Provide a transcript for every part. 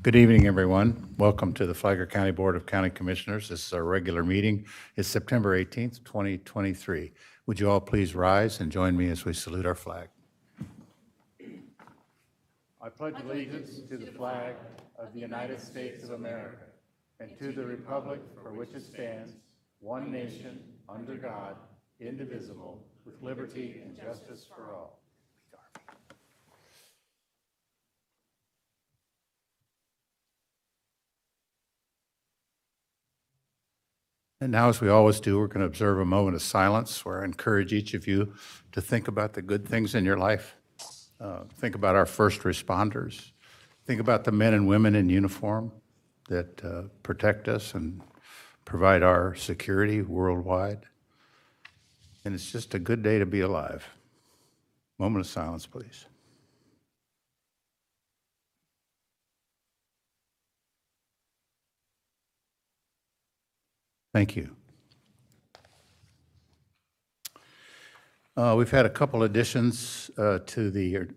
Good evening, everyone. Welcome to the Flagler County Board of County Commissioners. This is our regular meeting. It's September 18th, 2023. Would you all please rise and join me as we salute our flag? I pledge allegiance to the flag of the United States of America and to the republic for which it stands, one nation, under God, indivisible, with liberty and justice for all. And now, as we always do, we're going to observe a moment of silence where I encourage each of you to think about the good things in your life. Think about our first responders. Think about the men and women in uniform that protect us and provide our security worldwide. And it's just a good day to be alive. Moment of silence, please. Thank you. We've had a couple additions to the,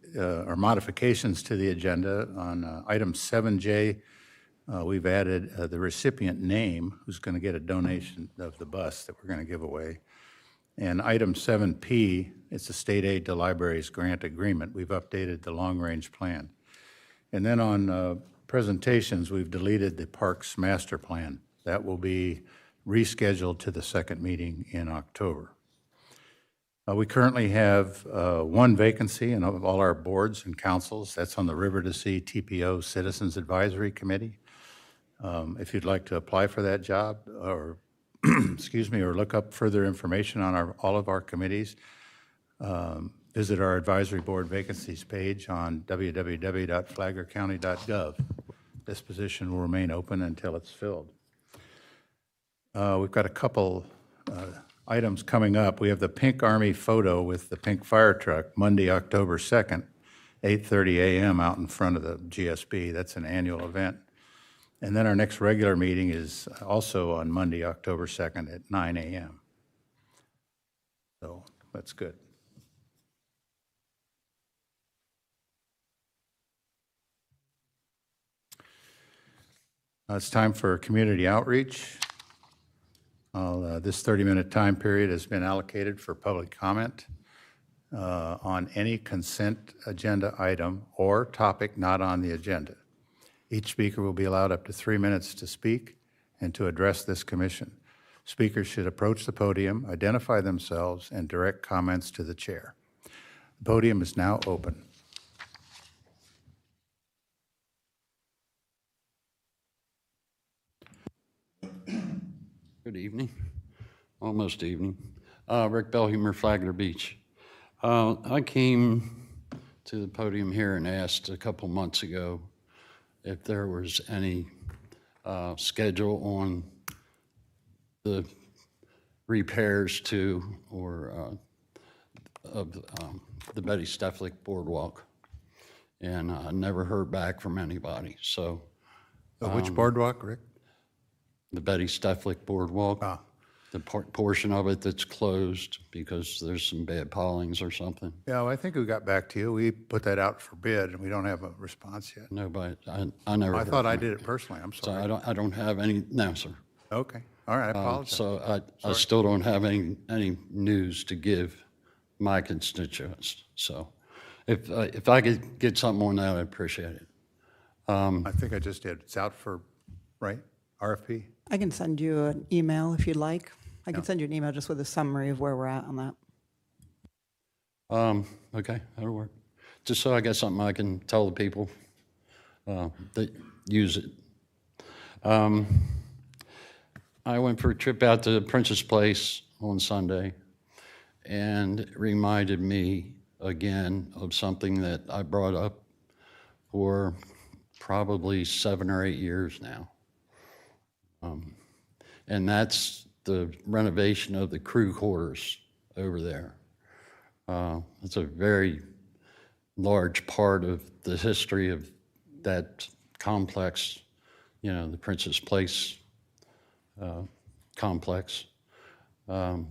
or modifications to the agenda. On item 7J, we've added the recipient name who's going to get a donation of the bus that we're going to give away. And item 7P, it's a state aid to libraries grant agreement. We've updated the long-range plan. And then on presentations, we've deleted the Parks Master Plan. That will be rescheduled to the second meeting in October. We currently have one vacancy in all our boards and councils. That's on the River to Sea TPO Citizens Advisory Committee. If you'd like to apply for that job or, excuse me, or look up further information on all of our committees, visit our advisory board vacancies page on www.flaglercounty.gov. This position will remain open until it's filled. We've got a couple items coming up. We have the Pink Army photo with the pink fire truck Monday, October 2nd, 8:30 a.m. out in front of the GSB. That's an annual event. And then our next regular meeting is also on Monday, October 2nd at 9 a.m. So that's good. It's time for community outreach. This 30-minute time period has been allocated for public comment on any consent agenda item or topic not on the agenda. Each speaker will be allowed up to 3 minutes to speak and to address this commission. Speakers should approach the podium, identify themselves, and direct comments to the chair. The podium is now open. Good evening, almost evening. Rick Bellhumer, Flagler Beach. I came to the podium here and asked a couple months ago if there was any schedule on the repairs to or of the Betty Stefflick Boardwalk, and I never heard back from anybody. So, Which boardwalk, Rick? the Betty Stefflick Boardwalk, the portion of it that's closed because there's some bad pilings or something. Yeah, well, I think we got back to you. We put that out for bid, and we don't have a response yet. Nobody, I never. I thought I did it personally. I'm So sorry. I don't have any, no, sir. Okay. All right. I apologize. So I still don't have any news to give my constituents. So if I could get something on that, I'd appreciate it. I think I just did. It's out for, right? RFP? I can send you an email if you'd like. I can send you an email just with a summary of where we're at on that. Okay, that'll work. Just so I got something I can tell the people that use it. I went for a trip out to Princess Place on Sunday, and it reminded me again of something that I brought up for probably 7 or 8 years now. And that's the renovation of the crew quarters over there. It's a very large part of the history of that complex, you know, the Princess Place complex. And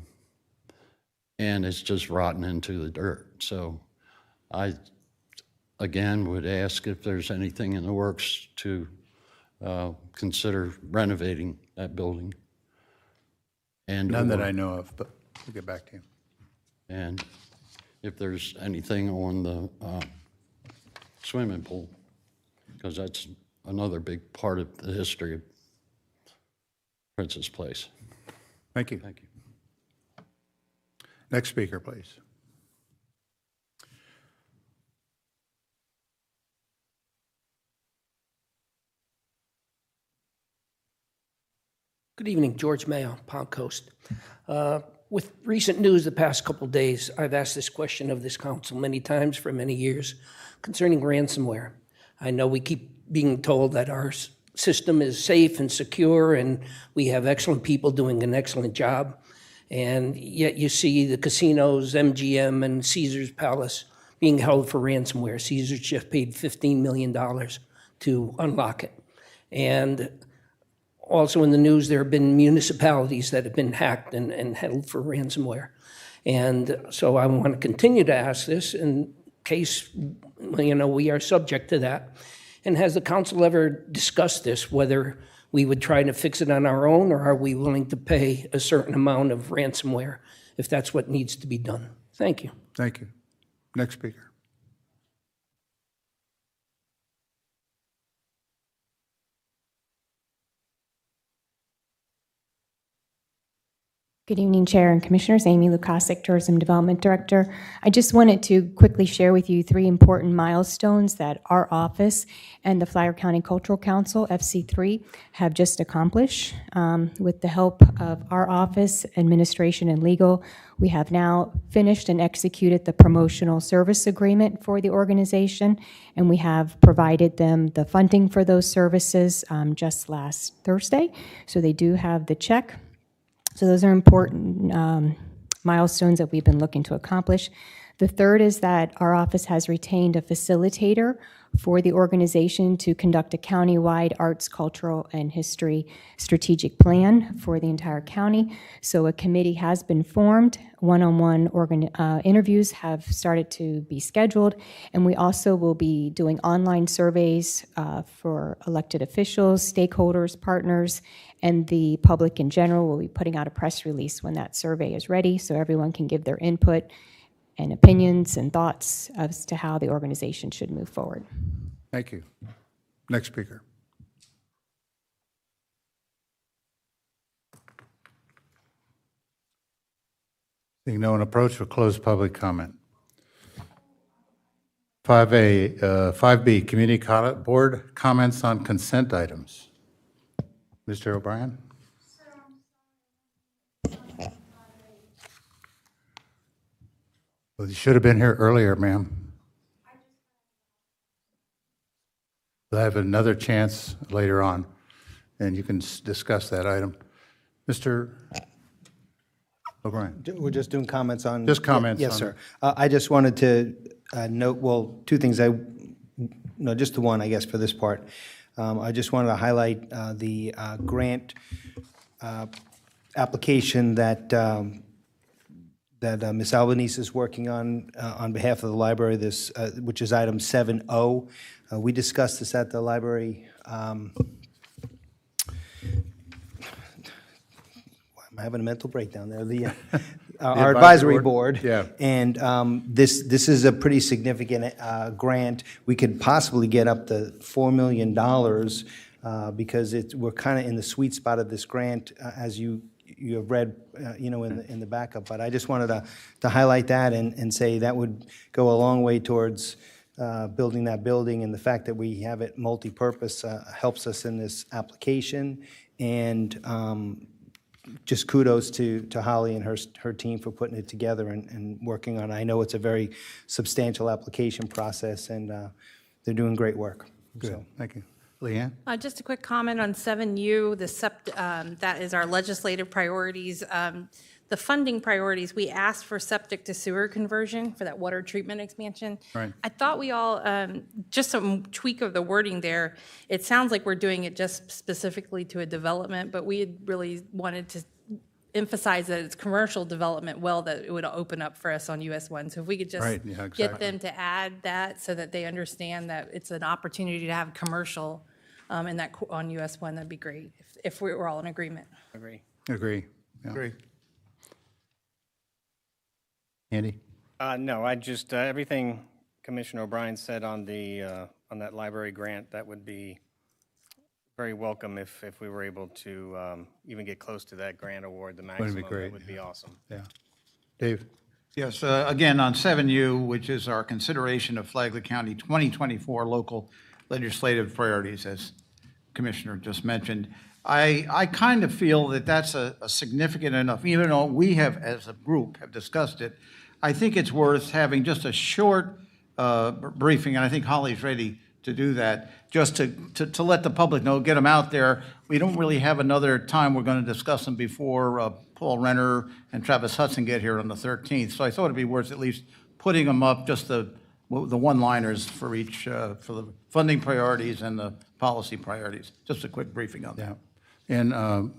it's just rotten into the dirt. So I, again, would ask if there's anything in the works to consider renovating that building. And None that I know of, but we'll get back to you. And if there's anything on the swimming pool, because that's another big part of the history of Princess Place. Thank you. Thank you. Next speaker, please. Good evening, George Mayo, Palm Coast. With recent news the past couple of days, I've asked this question of this council many times for many years concerning ransomware. I know we keep being told that our system is safe and secure and we have excellent people doing an excellent job. And yet you see the casinos, MGM and Caesars Palace being held for ransomware. Caesars just paid $15 million to unlock it. And also in the news, there have been municipalities that have been hacked and held for ransomware. And so I want to continue to ask this in case, we are subject to that. And has the council ever discussed this, whether we would try to fix it on our own, or are we willing to pay a certain amount of ransomware if that's what needs to be done? Thank you. Thank you. Next speaker. Good evening, Chair and Commissioners. Amy Lukasik, Tourism Development Director. I just wanted to quickly share with you 3 important milestones that our office and the Flagler County Cultural Council, FC3, have just accomplished. With the help of our office, administration, and legal, we have now finished and executed the promotional service agreement for the organization, and we have provided them the funding for those services just last Thursday. So they do have the check. So those are important milestones that we've been looking to accomplish. The third is that our office has retained a facilitator for the organization to conduct a countywide arts, cultural, and history strategic plan for the entire county. So a committee has been formed. One-on-one interviews have started to be scheduled, and we also will be doing online surveys for elected officials, stakeholders, partners, and the public in general. We'll be putting out a press release when that survey is ready so everyone can give their input and opinions and thoughts as to how the organization should move forward. Thank you. Next speaker. Seeing no one approach, we'll close public comment. 5B, Community Board comments on consent items. Mr. O'Brien? Well, you should have been here earlier, ma'am. We'll have another chance later on, and you can discuss that item. Mr. O'Brien? We're just doing comments on... Just comments Yes, on sir. I just wanted to note, well, 2 things. No, just the one, I guess, for this part. I just wanted to highlight the grant application that Ms. Albanese is working on behalf of the library, which is item 7O. We discussed this at the library. I'm having a mental breakdown there. Our advisory board. Yeah. And this is a pretty significant grant. We could possibly get up to $4 million because we're kind of in the sweet spot of this grant, as you have read, in the backup. But I just wanted to highlight that and say that would go a long way towards building that building, and the fact that we have it multi-purpose helps us in this application. And just kudos to Holly and her team for putting it together and working on it. I know it's a very substantial application process, and they're doing great work. Good, So. thank you. Leanne? Just a quick comment on 7U, that is our legislative priorities. The funding priorities, we asked for septic to sewer conversion for that water treatment expansion. Right. I thought we all, just some tweak of the wording there, it sounds like we're doing it just specifically to a development, but we had really wanted to emphasize that it's commercial development that it would open up for us on US 1. So if we could just Right, yeah, get exactly. them to add that so that they understand that it's an opportunity to have commercial in that, on US 1, that'd be great, if we were all in agreement. Agree. Agree. Yeah. Agree. Andy? No, I just, everything Commissioner O'Brien said on on that library grant, that would be very welcome if we were able to even get close to that grant award, the maximum. be great, That would be awesome. Yeah. Dave? Yes, again, on 7U, which is our consideration of Flagler County 2024 local legislative priorities, as Commissioner just mentioned, I kind of feel that that's a significant enough, even though we have, as a group, have discussed it, I think it's worth having just a short briefing, and I think Holly's ready to do that, just to let the public know, get them out there. We don't really have another time we're going to discuss them before Paul Renner and Travis Hudson get here on the 13th. So I thought it'd be worth at least putting them up, just the one-liners for each, for the funding priorities and the policy priorities. Just a quick briefing on that. Yeah. And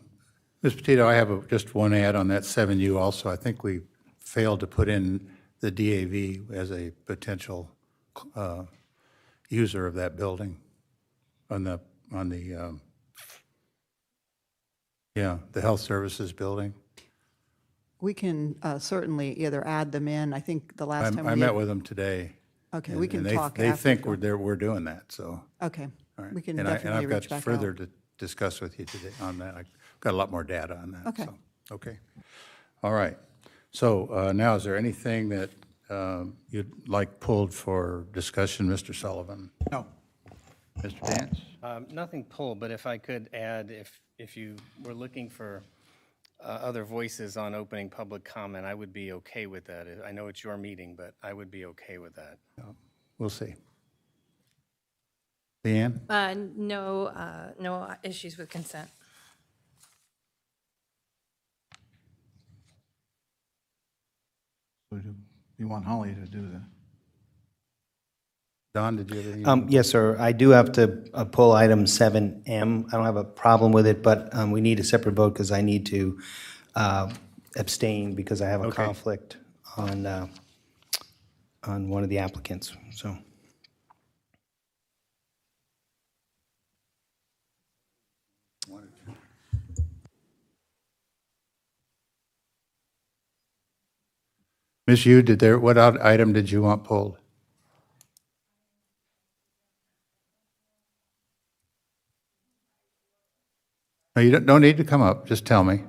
Ms. Petito, I have just one add on that 7U also. I think we failed to put in the DAV as a potential user of that building on the health services building. We can certainly either add them in, I think the last time. I met with them today. Okay, we can and talk They after. think we're doing that, so. Okay, All right. we can And definitely reach I've back got out. further to discuss with you today on that. I've got a lot more data on that. Okay. So, okay. All right. So now, is there anything that you'd like pulled for discussion, Mr. Sullivan? No. Mr. Dance? Nothing pulled, but if I could add, if you were looking for other voices on opening public comment, I would be okay with that. I know it's your meeting, but I would be okay with that. We'll see. Leanne? No issues with consent. You want Holly to do that? Don, did you have any? Yes, sir. I do have to pull item 7M. I don't have a problem with it, but we need a separate vote because I need to abstain because I have a Okay. conflict on one of the applicants, so. Ms. Yu, what item did you want pulled? No, you don't need to come up, just tell me.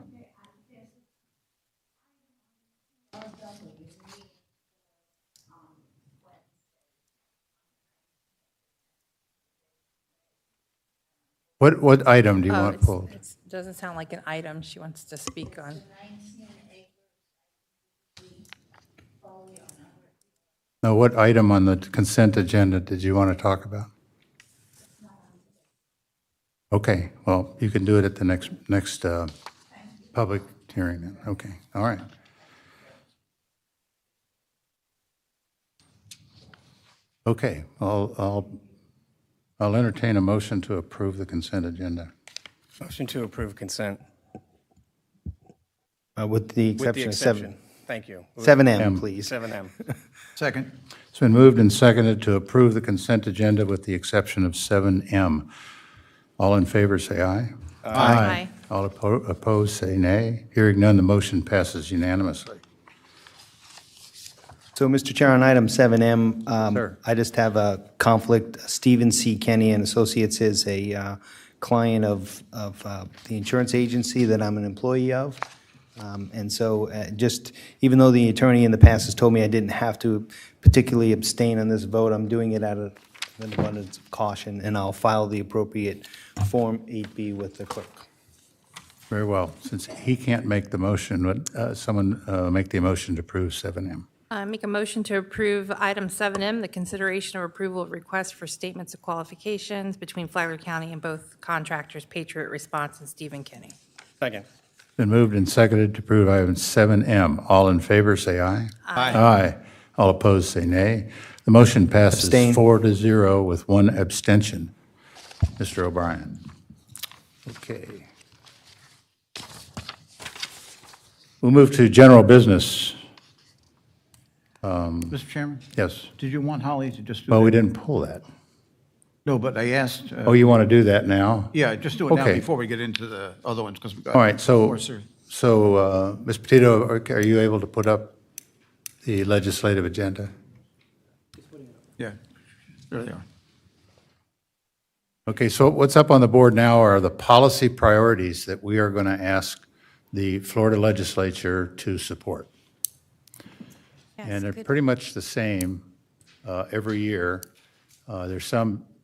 What item do you want pulled? It doesn't sound like an item she wants to speak on. No, what item on the consent agenda did you want to talk about? Okay, well, you can do it at the next public hearing then. Okay, all right. Okay, I'll entertain a motion to approve the consent agenda. Motion to approve consent. With the With the exception of exception. Thank you. 7M, please. 7M. Second. It's been moved and seconded to approve the consent agenda with the exception of 7M. All in favor, say aye. Aye. All opposed, say nay. Hearing none, the motion passes unanimously. So, Mr. Chair, on item 7M, Sir. I just have a conflict. Stephen C. Kenny and Associates is a client of the insurance agency that I'm an employee of. And so just, even though the attorney in the past has told me I didn't have to particularly abstain on this vote, I'm doing it out of an abundance of caution, and I'll file the appropriate Form 8B with the clerk. Very well. Since he can't make the motion, would someone make the motion to approve 7M? Make a motion to approve item 7M, the consideration or approval of requests for statements of qualifications between Flagler County and both contractors, Patriot Response and Stephen Kenny. Second. Been moved and seconded to approve item 7M. All in favor, say aye. Aye. Aye. All opposed, say nay. The motion passes Abstain. 4-0 with one abstention. Mr. O'Brien. Okay. We'll move to general business. Mr. Chairman, Yes. did you want Holly to just do that? Well, we didn't pull that. No, but I asked, Oh, you want to do that now? yeah, just do it now Okay. before we get into the other ones, because we've got. All right, more, sir. so, Ms. Petito, are you able to put up the legislative agenda? Yeah, there they are. Okay, so what's up on the board now are the policy priorities that we are going to ask the Florida legislature to support. And they're pretty much the same every year.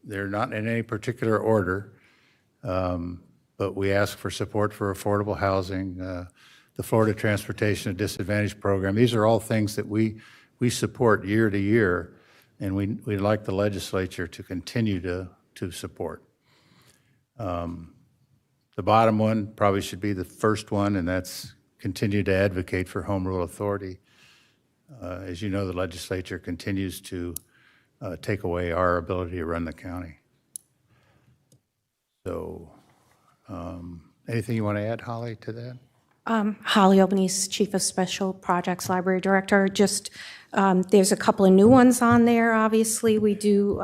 They're not in any particular order, but we ask for support for affordable housing, the Florida Transportation of Disadvantaged Program. These are all things that we support year to year, and we'd like the legislature to continue to support. The bottom one probably should be the first one, and that's continue to advocate for home rule authority. As you know, the legislature continues to take away our ability to run the county. So, anything you want to add, Holly, to that? Holly Albanese, Chief of Special Projects Library Director. Just, there's a couple of new ones on there, obviously. We do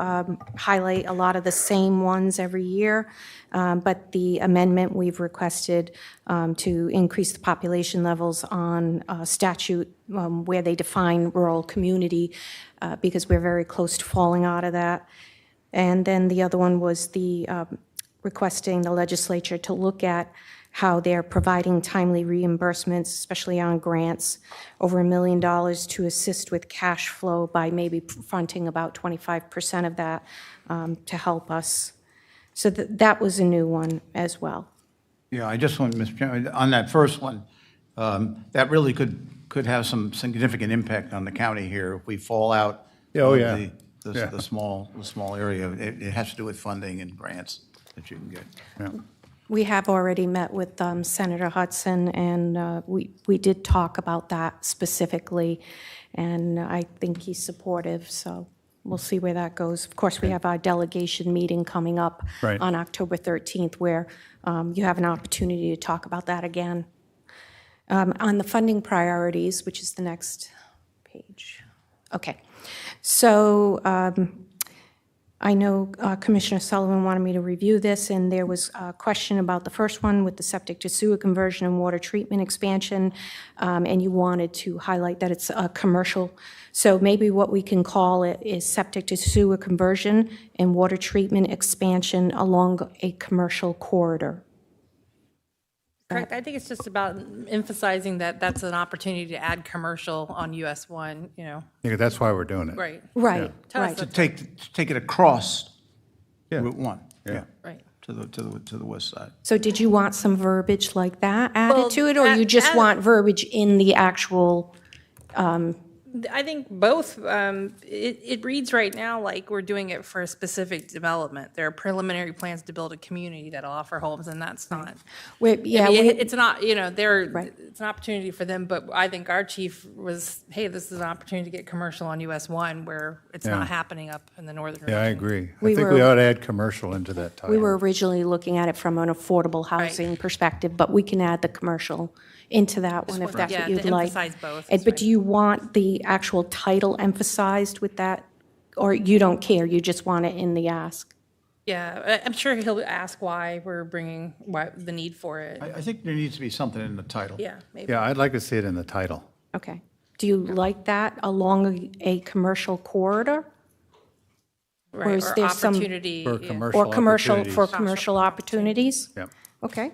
highlight a lot of the same ones every year, but the amendment we've requested to increase the population levels on statute where they define rural community, because we're very close to falling out of that. And then the other one was the requesting the legislature to look at how they're providing timely reimbursements, especially on grants, over $1 million to assist with cash flow by maybe fronting about 25% of that to help us. So that was a new one as well. Yeah, I just want, Mr. Chairman, on that first one, that really could have some significant impact on the county here if we fall out. Oh, of yeah. The small area. It has to do with funding and grants that you can get. Yeah. We have already met with Senator Hudson, and we did talk about that specifically, and I think he's supportive, so we'll see where that goes. Of course, we have our delegation meeting coming up Right. on October 13th, where you have an opportunity to talk about that again. On the funding priorities, which is the next page. Okay. So I know Commissioner Sullivan wanted me to review this, and there was a question about the first one with the septic to sewer conversion and water treatment expansion, and you wanted to highlight that it's a commercial. So maybe what we can call it is septic to sewer conversion and water treatment expansion along a commercial corridor. Correct. I think it's just about emphasizing that that's an opportunity to add commercial on US 1, you know. Yeah, that's why we're doing it. Right. Right, Tell us right. To take it across Yeah. Route 1. Yeah. Right. To the west side. So did you want some verbiage like that added Well, to it, or you just add- want verbiage in the actual? I think both. It reads right now like we're doing it for a specific development. There are preliminary plans to build a community that'll offer homes, and that's not. Yeah, I mean, we- it's not, you know, Right. it's an opportunity for them, but I think our chief was, hey, this is an opportunity to get commercial on US 1 where it's Yeah. not happening up in the northern Yeah, I region. agree. I We think were- we ought to add commercial into that title. We were originally looking at it from an affordable housing perspective, but we can add the commercial into that one if that's Yeah, what to you'd like. emphasize both, And- that's But right. do you want the actual title emphasized with that? Or you don't care, you just want it in the ask? Yeah, I'm sure he'll ask why we're bringing, why the need for it. I think there needs to be something in the title. Yeah, maybe. Yeah, I'd like to see it in the title. Okay. Do you like that along a commercial corridor? Right, is or there some- opportunity. For yeah. commercial Or commercial, for opportunities. commercial opportunities? Yep. Okay.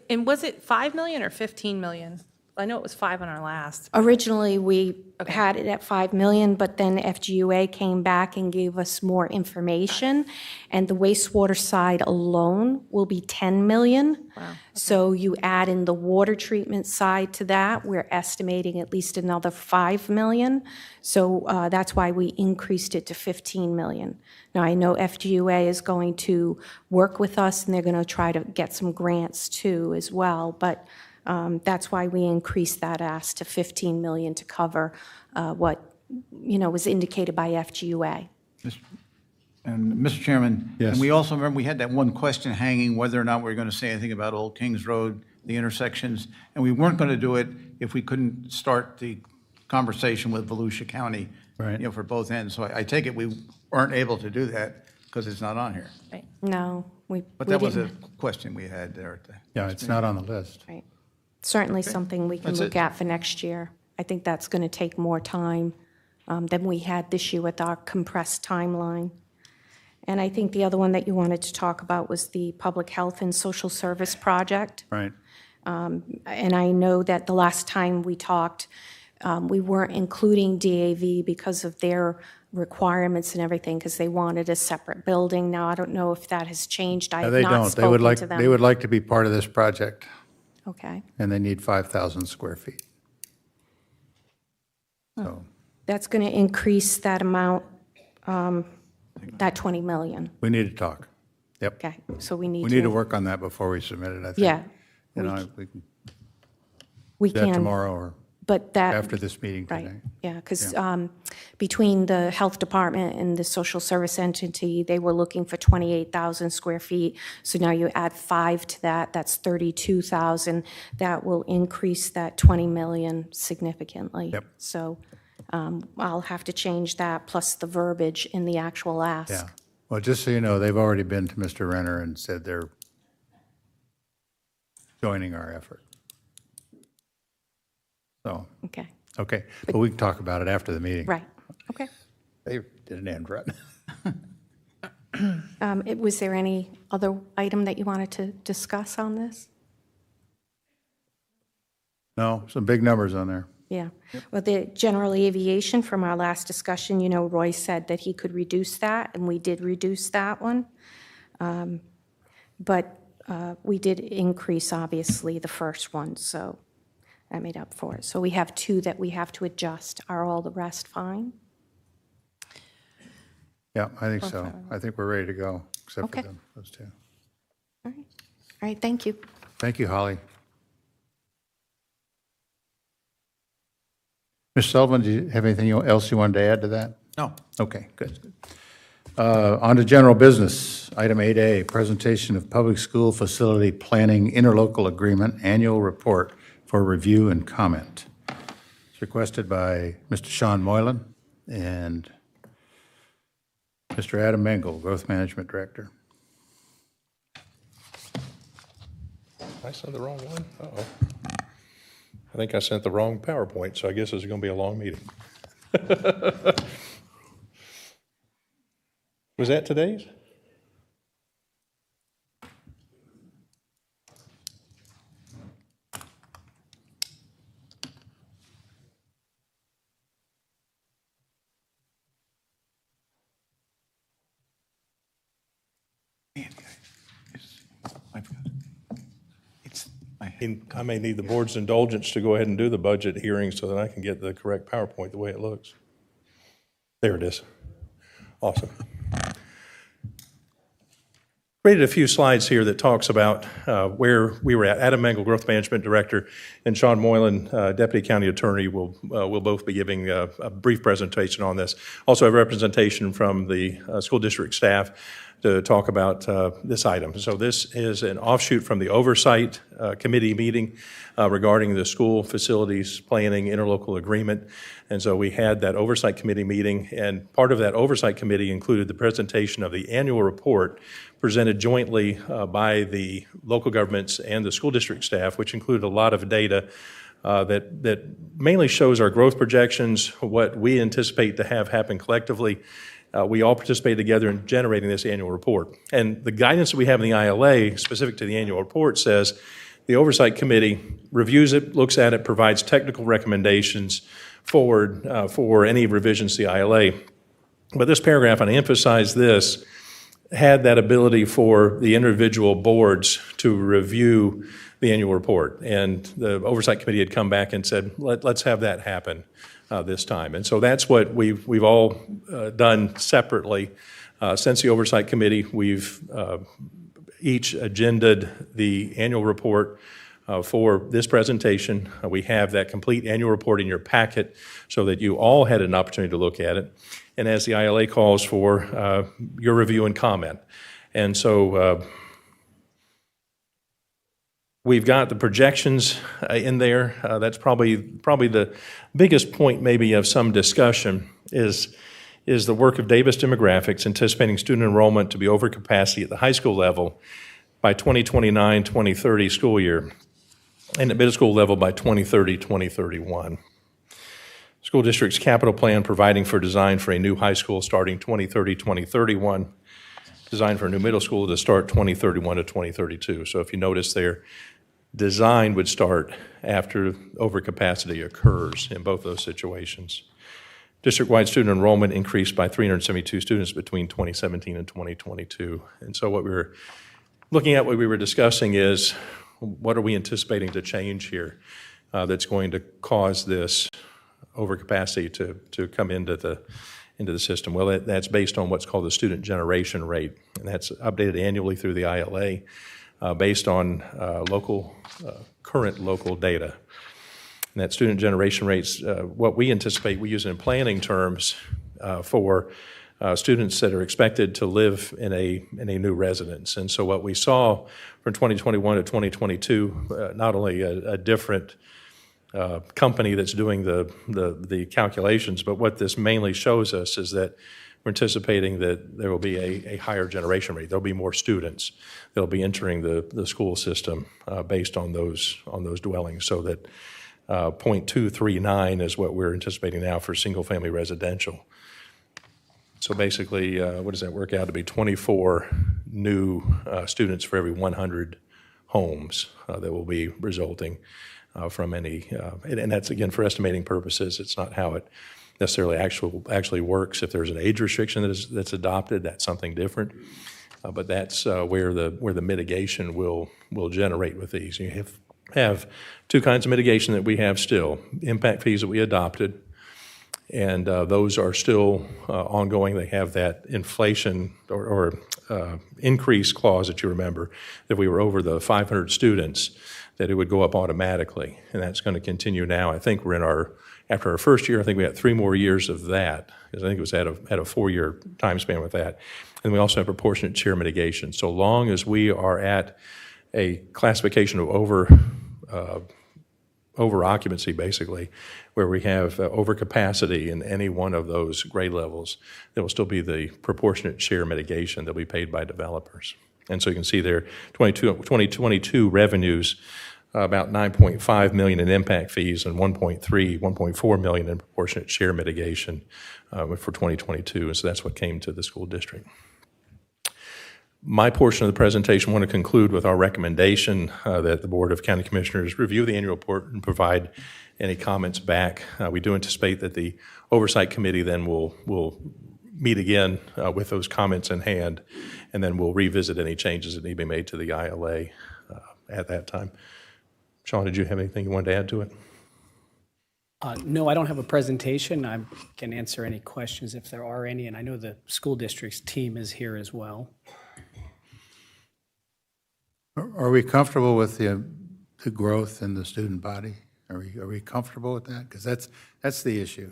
And was it 5 million or 15 million? I know it was 5 on our last. Originally, we had it at 5 million, but then FGUA came back and gave us more information, and the wastewater side alone will be 10 million. So you add in the water treatment side to that, we're estimating at least another 5 million. So that's why we increased it to 15 million. Now, I know FGUA is going to work with us, and they're going to try to get some grants too as well, but that's why we increased that ask to 15 million to cover what, was indicated by FGUA. And Mr. Chairman? Yes. And we also remember we had that one question hanging, whether or not we were going to say anything about Old Kings Road, the intersections, and we weren't going to do it if we couldn't start the conversation with Volusia County, Right. for both ends. So I take it we weren't able to do that because it's not on here. No, we But we that was a didn't. question we had there at the. Yeah, it's not on the list. Right. Certainly something we can That's look it. at for next year. I think that's going to take more time than we had this year with our compressed timeline. And I think the other one that you wanted to talk about was the Public Health and Social Service Project. Right. And I know that the last time we talked, we weren't including DAV because of their requirements and everything, because they wanted a separate building. Now, I don't know if that has changed. I No, have they not don't. They would spoken like, to them. they would like to be part of this project, Okay. and they need 5,000 square feet. So That's going to increase that amount, that 20 million. we need to talk. Yep. Okay, so we need We to. need to work on that before we submit it, I think. Yeah, You know, we can we do that can. tomorrow or But that. after this meeting Right, today. yeah, because between the health department and the social service entity, they were looking for 28,000 square feet. So now you add 5 to that, that's 32,000. That will increase that 20 million significantly. Yep. So I'll have to change that, plus the verbiage in the actual ask. Yeah. Well, just so you know, they've already been to Mr. Renner and said they're joining our effort. So, Okay, okay, but we can talk about it after the meeting. right, okay. They did an end run. Was there any other item that you wanted to discuss on this? No, some big numbers on there. Yeah. Well, the general aviation, from our last discussion, Roy said that he could reduce that, and we did reduce that one. But we did increase, obviously, the first one, so that made up for it. So we have 2 that we have to adjust. Are all the rest fine? Yeah, I think so. I think we're ready to go, except Okay. for those 2. All right. All right, thank you. Thank you, Holly. Ms. Sullivan, do you have anything else you wanted to add to that? No. Okay, good. On to general business. Item 8A, presentation of public school facility planning interlocal agreement annual report for review and comment. It's requested by Mr. Sean Moylan and Mr. Adam Mengel, Growth Management Director. I sent the wrong one? Uh-oh. I think I sent the wrong PowerPoint, so I guess it's going to be a long meeting. Was that today's? I may need the board's indulgence to go ahead and do the budget hearing so that I can get the correct PowerPoint the way it looks. There it is. Awesome. Created a few slides here that talks about where we were at. Adam Mengel, Growth Management Director, and Sean Moylan, Deputy County Attorney, will both be giving a brief presentation on this. Also have representation from the school district staff to talk about this item. So this is an offshoot from the Oversight Committee meeting regarding the school facilities planning interlocal agreement. And so we had that Oversight Committee meeting, and part of that Oversight Committee included the presentation of the annual report presented jointly by the local governments and the school district staff, which included a lot of data that mainly shows our growth projections, what we anticipate to have happen collectively. We all participate together in generating this annual report. And the guidance that we have in the ILA specific to the annual report says the Oversight Committee reviews it, looks at it, provides technical recommendations forward for any revisions to the ILA. But this paragraph, and I emphasize this, had that ability for the individual boards to review the annual report. And the Oversight Committee had come back and said, let's have that happen this time. And so that's what we've all done separately. Since the Oversight Committee, we've each agended the annual report for this presentation. We have that complete annual report in your packet so that you all had an opportunity to look at it. And as the ILA calls for your review and comment. And so We've got the projections in there. That's probably the biggest point maybe of some discussion is the work of Davis Demographics anticipating student enrollment to be over capacity at the high school level by 2029-2030 school year and at middle school level by 2030-2031. School district's capital plan providing for design for a new high school starting 2030-2031, design for a new middle school to start 2031 to 2032. So if you notice there, design would start after overcapacity occurs in both those situations. District-wide student enrollment increased by 372 students between 2017 and 2022. And so what we were looking at, what we were discussing is, what are we anticipating to change here that's going to cause this overcapacity to come into the system? Well, that's based on what's called the student generation rate, and that's updated annually through the ILA based on current local data. And that student generation rates, what we anticipate, we use it in planning terms for students that are expected to live in a new residence. And so what we saw from 2021 to 2022, not only a different company that's doing the calculations, but what this mainly shows us is that we're anticipating that there will be a higher generation rate. There'll be more students that'll be entering the school system based on those dwellings, so that 0.239 is what we're anticipating now for single-family residential. So basically, what does that work out to be? 24 new students for every 100 homes that will be resulting from any, and that's again for estimating purposes. It's not how it necessarily actually works. If there's an age restriction that's adopted, that's something different. But that's where the mitigation will generate with these. You have two kinds of mitigation that we have still: impact fees that we adopted, and those are still ongoing. They have that inflation or increase clause that you remember, that we were over the 500 students, that it would go up automatically, and that's going to continue now. I think we're after our first year, I think we had 3 more years of that, because I think it was at a 4-year time span with that. And we also have proportionate share mitigation. So long as we are at a classification of over occupancy, basically, where we have overcapacity in any one of those grade levels, there will still be the proportionate share mitigation that will be paid by developers. And so you can see there, 2022 revenues, about $9.5 million in impact fees and $1.4 million in proportionate share mitigation for 2022. And so that's what came to the school district. My portion of the presentation, I want to conclude with our recommendation that the Board of County Commissioners review the annual report and provide any comments back. We do anticipate that the Oversight Committee then will meet again with those comments in hand, and then we'll revisit any changes that need to be made to the ILA at that time. Sean, did you have anything you wanted to add to it? No, I don't have a presentation. I can answer any questions if there are any, and I know the school district's team is here as well. Are we comfortable with the growth in the student body? Are we comfortable with that? Because that's the issue.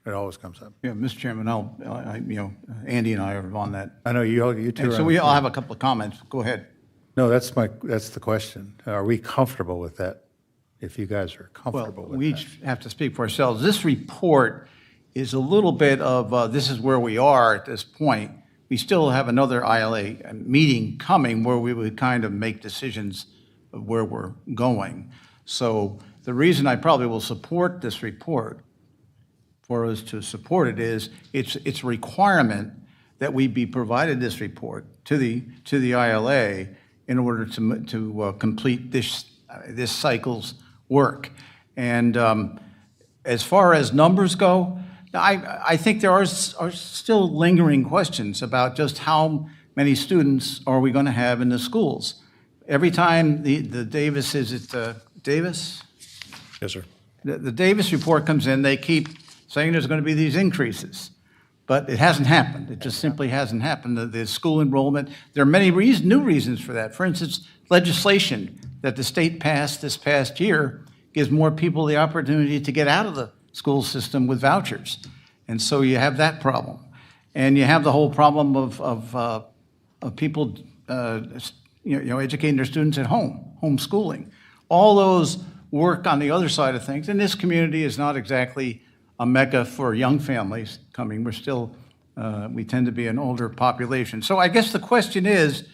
It always comes up. Yeah, Mr. Chairman, Andy and I are on that. I know you two. And so we all have a couple of comments. Go ahead. No, that's the question. Are we comfortable with that? If you guys are comfortable with that. We each have to speak for ourselves. This report is a little bit of, this is where we are at this point. We still have another ILA meeting coming where we would kind of make decisions of where we're going. So the reason I probably will support this report, for us to support it, is it's a requirement that we be provided this report to the ILA in order to complete this cycle's work. And as far as numbers go, I think there are still lingering questions about just how many students are we going to have in the schools. Every time the Davis, is it Davis? Yes, sir. The Davis report comes in, they keep saying there's going to be these increases. But it hasn't happened. It just simply hasn't happened. The school enrollment, there are many new reasons for that. For instance, legislation that the state passed this past year gives more people the opportunity to get out of the school system with vouchers. And so you have that problem. And you have the whole problem of people educating their students at home, homeschooling. all those work on the other side of things. And this community is not exactly a mecca for young families coming. We're still, we tend to be an older population. So I guess the question is,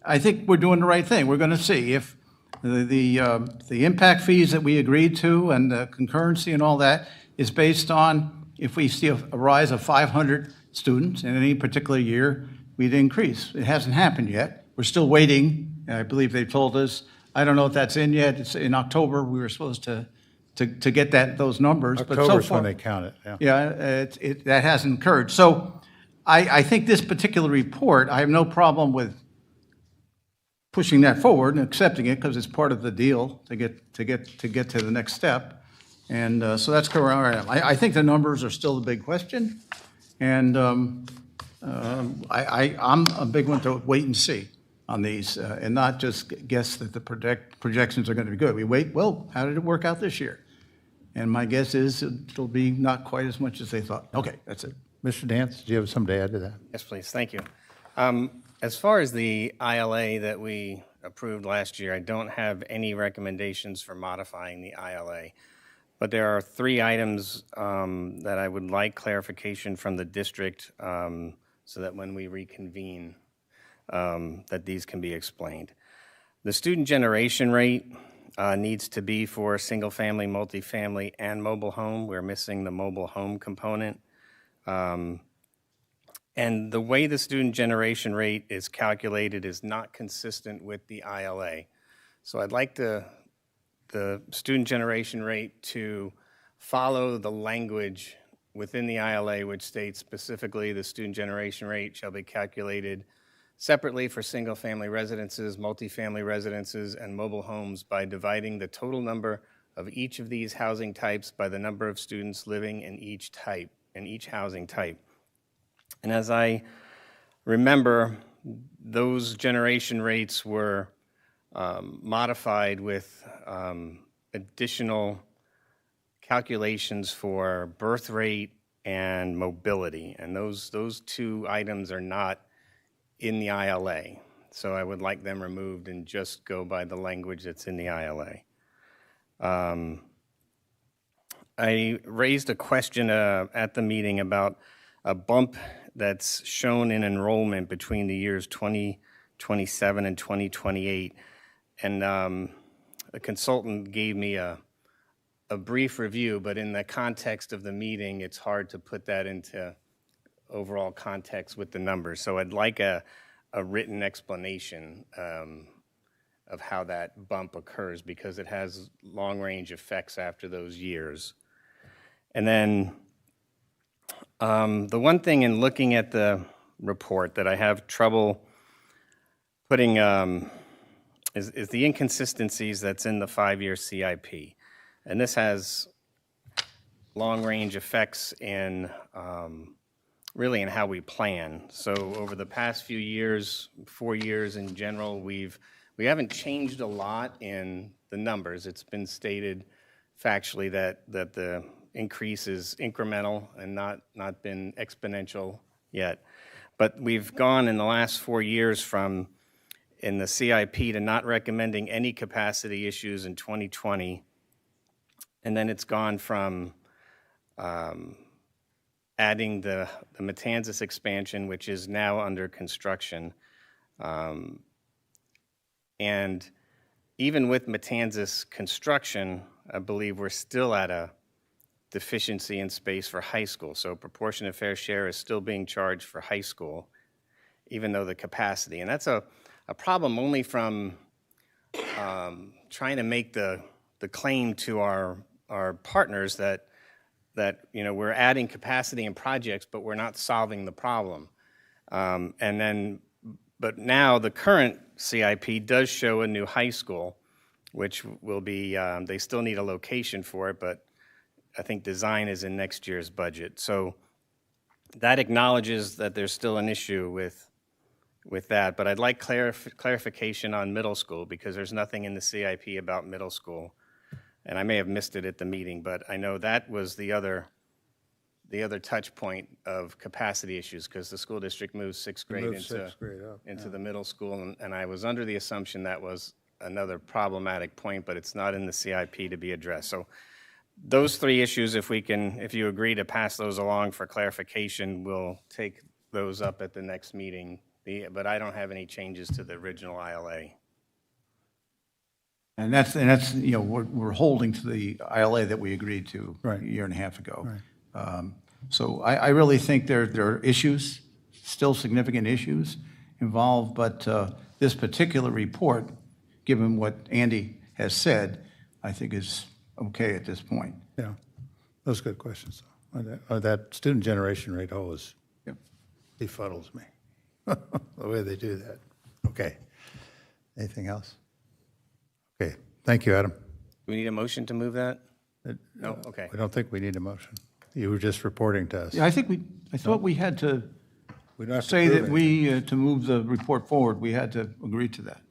I think we're doing the right thing. We're going to see if the impact fees that we agreed to and the concurrency and all that is based on if we see a rise of 500 students in any particular year, we'd increase. It hasn't happened yet. We're still waiting. I believe they told us. I don't know if that's in yet. It's in October. We were supposed to get those numbers. But so October's far, when they count it, yeah. yeah, that hasn't occurred. So I think this particular report, I have no problem with pushing that forward and accepting it because it's part of the deal to get to the next step. And so that's where I am. I think the numbers are still the big question. And I'm a big one to wait and see on these and not just guess that the projections are going to be good. We wait, well, how did it work out this year? And my guess is it'll be not quite as much as they thought. Okay, that's it. Mr. Dance, do you have something to add to that? Yes, please. Thank you. As far as the ILA that we approved last year, I don't have any recommendations for modifying the ILA. But there are 3 items that I would like clarification from the district so that when we reconvene, that these can be explained. The student generation rate needs to be for single-family, multifamily, and mobile home. We're missing the mobile home component. And the way the student generation rate is calculated is not consistent with the ILA. So I'd like the student generation rate to follow the language within the ILA, which states specifically the student generation rate shall be calculated separately for single-family residences, multifamily residences, and mobile homes by dividing the total number of each of these housing types by the number of students living in each housing type. And as I remember, those generation rates were modified with additional calculations for birth rate and mobility. And those 2 items are not in the ILA. So I would like them removed and just go by the language that's in the ILA. I raised a question at the meeting about a bump that's shown in enrollment between the years 2027 and 2028. And a consultant gave me a brief review, but in the context of the meeting, it's hard to put that into overall context with the numbers. So I'd like a written explanation of how that bump occurs because it has long-range effects after those years. And then the one thing in looking at the report that I have trouble putting is the inconsistencies that's in the 5-year CIP. And this has long-range effects in really in how we plan. So over the past few years, 4 years in general, we haven't changed a lot in the numbers. It's been stated factually that the increase is incremental and not been exponential yet. But we've gone in the last 4 years from in the CIP to not recommending any capacity issues in 2020. And then it's gone from adding the Matanzas expansion, which is now under construction. And even with Matanzas construction, I believe we're still at a deficiency in space for high school. So proportionate fair share is still being charged for high school, even though the capacity. And that's a problem only from trying to make the claim to our partners that we're adding capacity in projects, but we're not solving the problem. But now the current CIP does show a new high school, which will be, they still need a location for it, but I think design is in next year's budget. So that acknowledges that there's still an issue with that, but I'd like clarification on middle school because there's nothing in the CIP about middle school. And I may have missed it at the meeting, but I know that was the other touch point of capacity issues because the school district moved sixth grade into the middle school, and I was under the assumption that was another problematic point, but it's not in the CIP to be addressed. So those three issues, if you agree to pass those along for clarification, we'll take those up at the next meeting. But I don't have any changes to the original ILA. And that's, we're holding to the ILA that we agreed to Right. a year and a half ago. So I really think there are issues, still significant issues involved, but this particular report, given what Andy has said, I think is okay at this point. Yeah, those are good questions. That student generation rate always Yep. befuddles me, the way they do that. Okay. Anything else? Okay, thank you, Adam. Do we need a motion to move that? No? Okay. I don't think we need a motion. You were just reporting to us. Yeah, I thought we had to We don't have to say prove that anything. to move the report forward, we had to agree to that.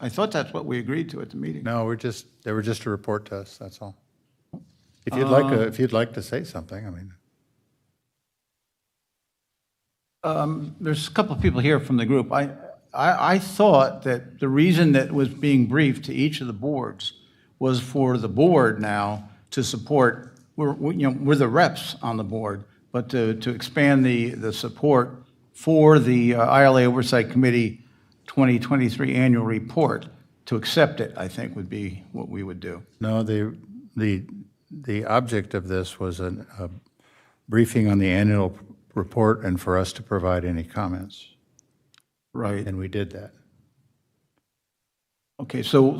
I thought that's what we agreed to at the meeting. No, they were just a report to us, that's all. If you'd like to say something, I mean. There's a couple of people here from the group. I thought that the reason that was being briefed to each of the boards was for the board now to support, we're the reps on the board, but to expand the support for the ILA Oversight Committee 2023 annual report. To accept it, I think, would be what we would do. No, the object of this was a briefing on the annual report and for us to provide any comments, Right. and we did that. Okay, so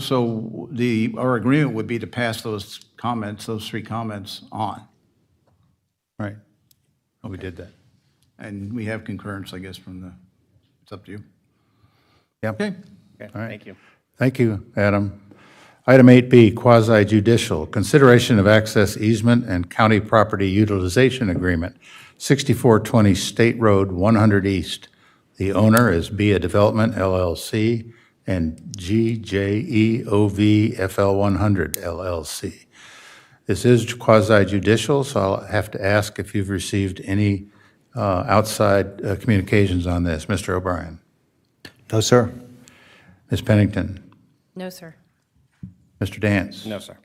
our agreement would be to pass those three comments on. Right. We did that. And we have concurrence, I guess, it's up to you. Yeah. Okay. Okay, All right. thank you. Thank you, Adam. Item 8B, quasi-judicial, consideration of access easement and county property utilization agreement, 6420 State Road 100 East. The owner is BIA Development LLC and GJEOV FL100 LLC. This is quasi-judicial, so I'll have to ask if you've received any outside communications on this. Mr. O'Brien. No, sir. Ms. Pennington. No, sir. Mr. Dance. No, sir.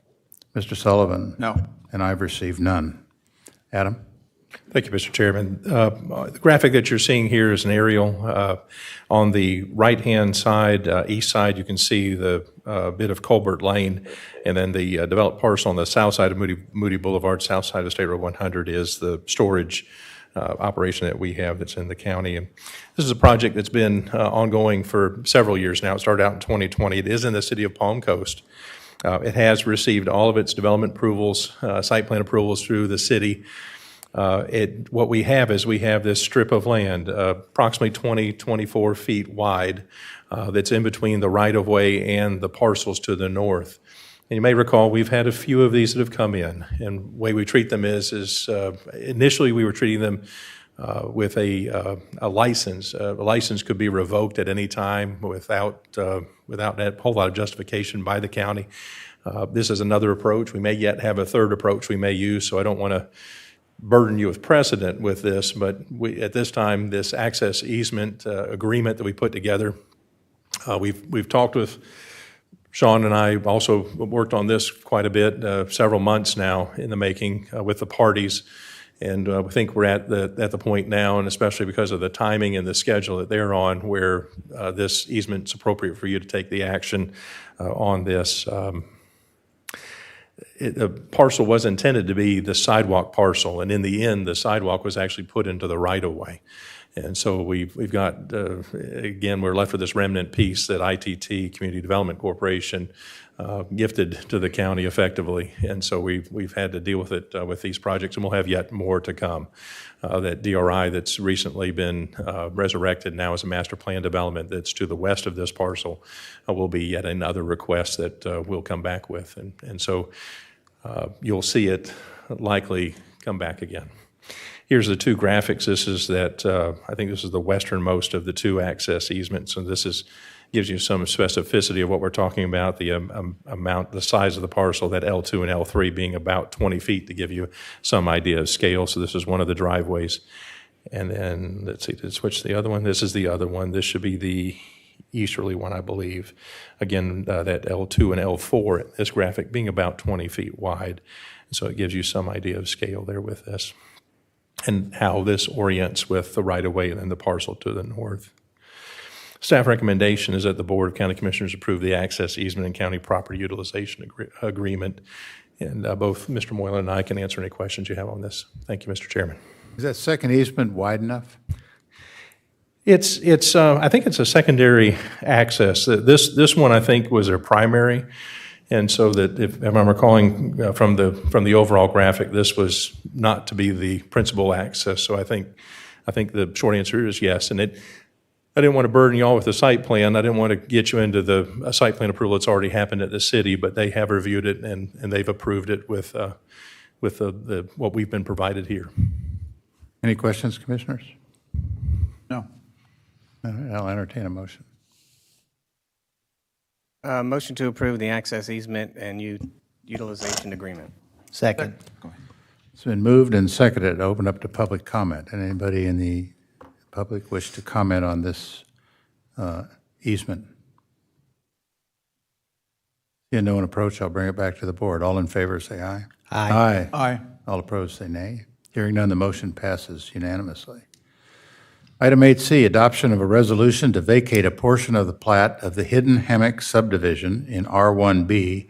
Mr. Sullivan. No. And I've received none. Adam? Thank you, Mr. Chairman. The graphic that you're seeing here is an aerial. On the right-hand side, east side, you can see the bit of Colbert Lane, and then the developed parcel on the south side of Moody Boulevard, south side of State Road 100, is the storage operation that we have that's in the county. And this is a project that's been ongoing for several years now. It started out in 2020. It is in the city of Palm Coast. It has received all of its development approvals, site plan approvals through the city. What we have is we have this strip of land, approximately 24 feet wide, that's in between the right-of-way and the parcels to the north. And you may recall we've had a few of these that have come in, and the way we treat them is initially we were treating them with a license. A license could be revoked at any time without a whole lot of justification by the county. This is another approach. We may yet have a third approach we may use, so I don't want to burden you with precedent with this, but at this time, this access easement agreement that we put together, we've talked with Sean, and I also worked on this quite a bit, several months now in the making with the parties, and we think we're at the point now, and especially because of the timing and the schedule that they're on, where this easement's appropriate for you to take the action on this. The parcel was intended to be the sidewalk parcel, and in the end, the sidewalk was actually put into the right-of-way. And so we've got, again, we're left with this remnant piece that ITT, Community Development Corporation, gifted to the county effectively. And so we've had to deal with it with these projects, and we'll have yet more to come. That DRI that's recently been resurrected now as a master plan development that's to the west of this parcel will be yet another request that we'll come back with. And so you'll see it likely come back again. Here's the two graphics. This is I think this is the westernmost of the two access easements, and this gives you some specificity of what we're talking about, the amount, the size of the parcel, that L2 and L3 being about 20 feet to give you some idea of scale. So this is one of the driveways. And then, let's see, to switch to the other one. This is the other one. This should be the easterly one, I believe. Again, that L2 and L4, in this graphic being about 20 feet wide. And so it gives you some idea of scale there with this and how this orients with the right-of-way and then the parcel to the north. Staff recommendation is that the Board of County Commissioners approve the access easement and county property utilization agreement. And both Mr. Moylan and I can answer any questions you have on this. Thank you, Mr. Chairman. Is that second easement wide enough? It's I think it's a secondary access. This one, I think, was their primary. And so that if I'm recalling from the overall graphic, this was not to be the principal access. So I think the short answer is yes. And I didn't want to burden you all with the site plan. I didn't want to get you into the site plan approval that's already happened at the city, but they have reviewed it and they've approved it with what we've been provided here. Any questions, commissioners? No. All right, I'll entertain a motion. Motion to approve the access easement and utilization agreement. Second. It's been moved and seconded. Open up to public comment. Anybody in the public wish to comment on this easement? Seeing no one approach, I'll bring it back to the board. All in favor, say aye. Aye. Aye. All opposed, say nay. Hearing none, the motion passes unanimously. Item 8C, adoption of a resolution to vacate a portion of the plat of the Hidden Hammock subdivision in R1B,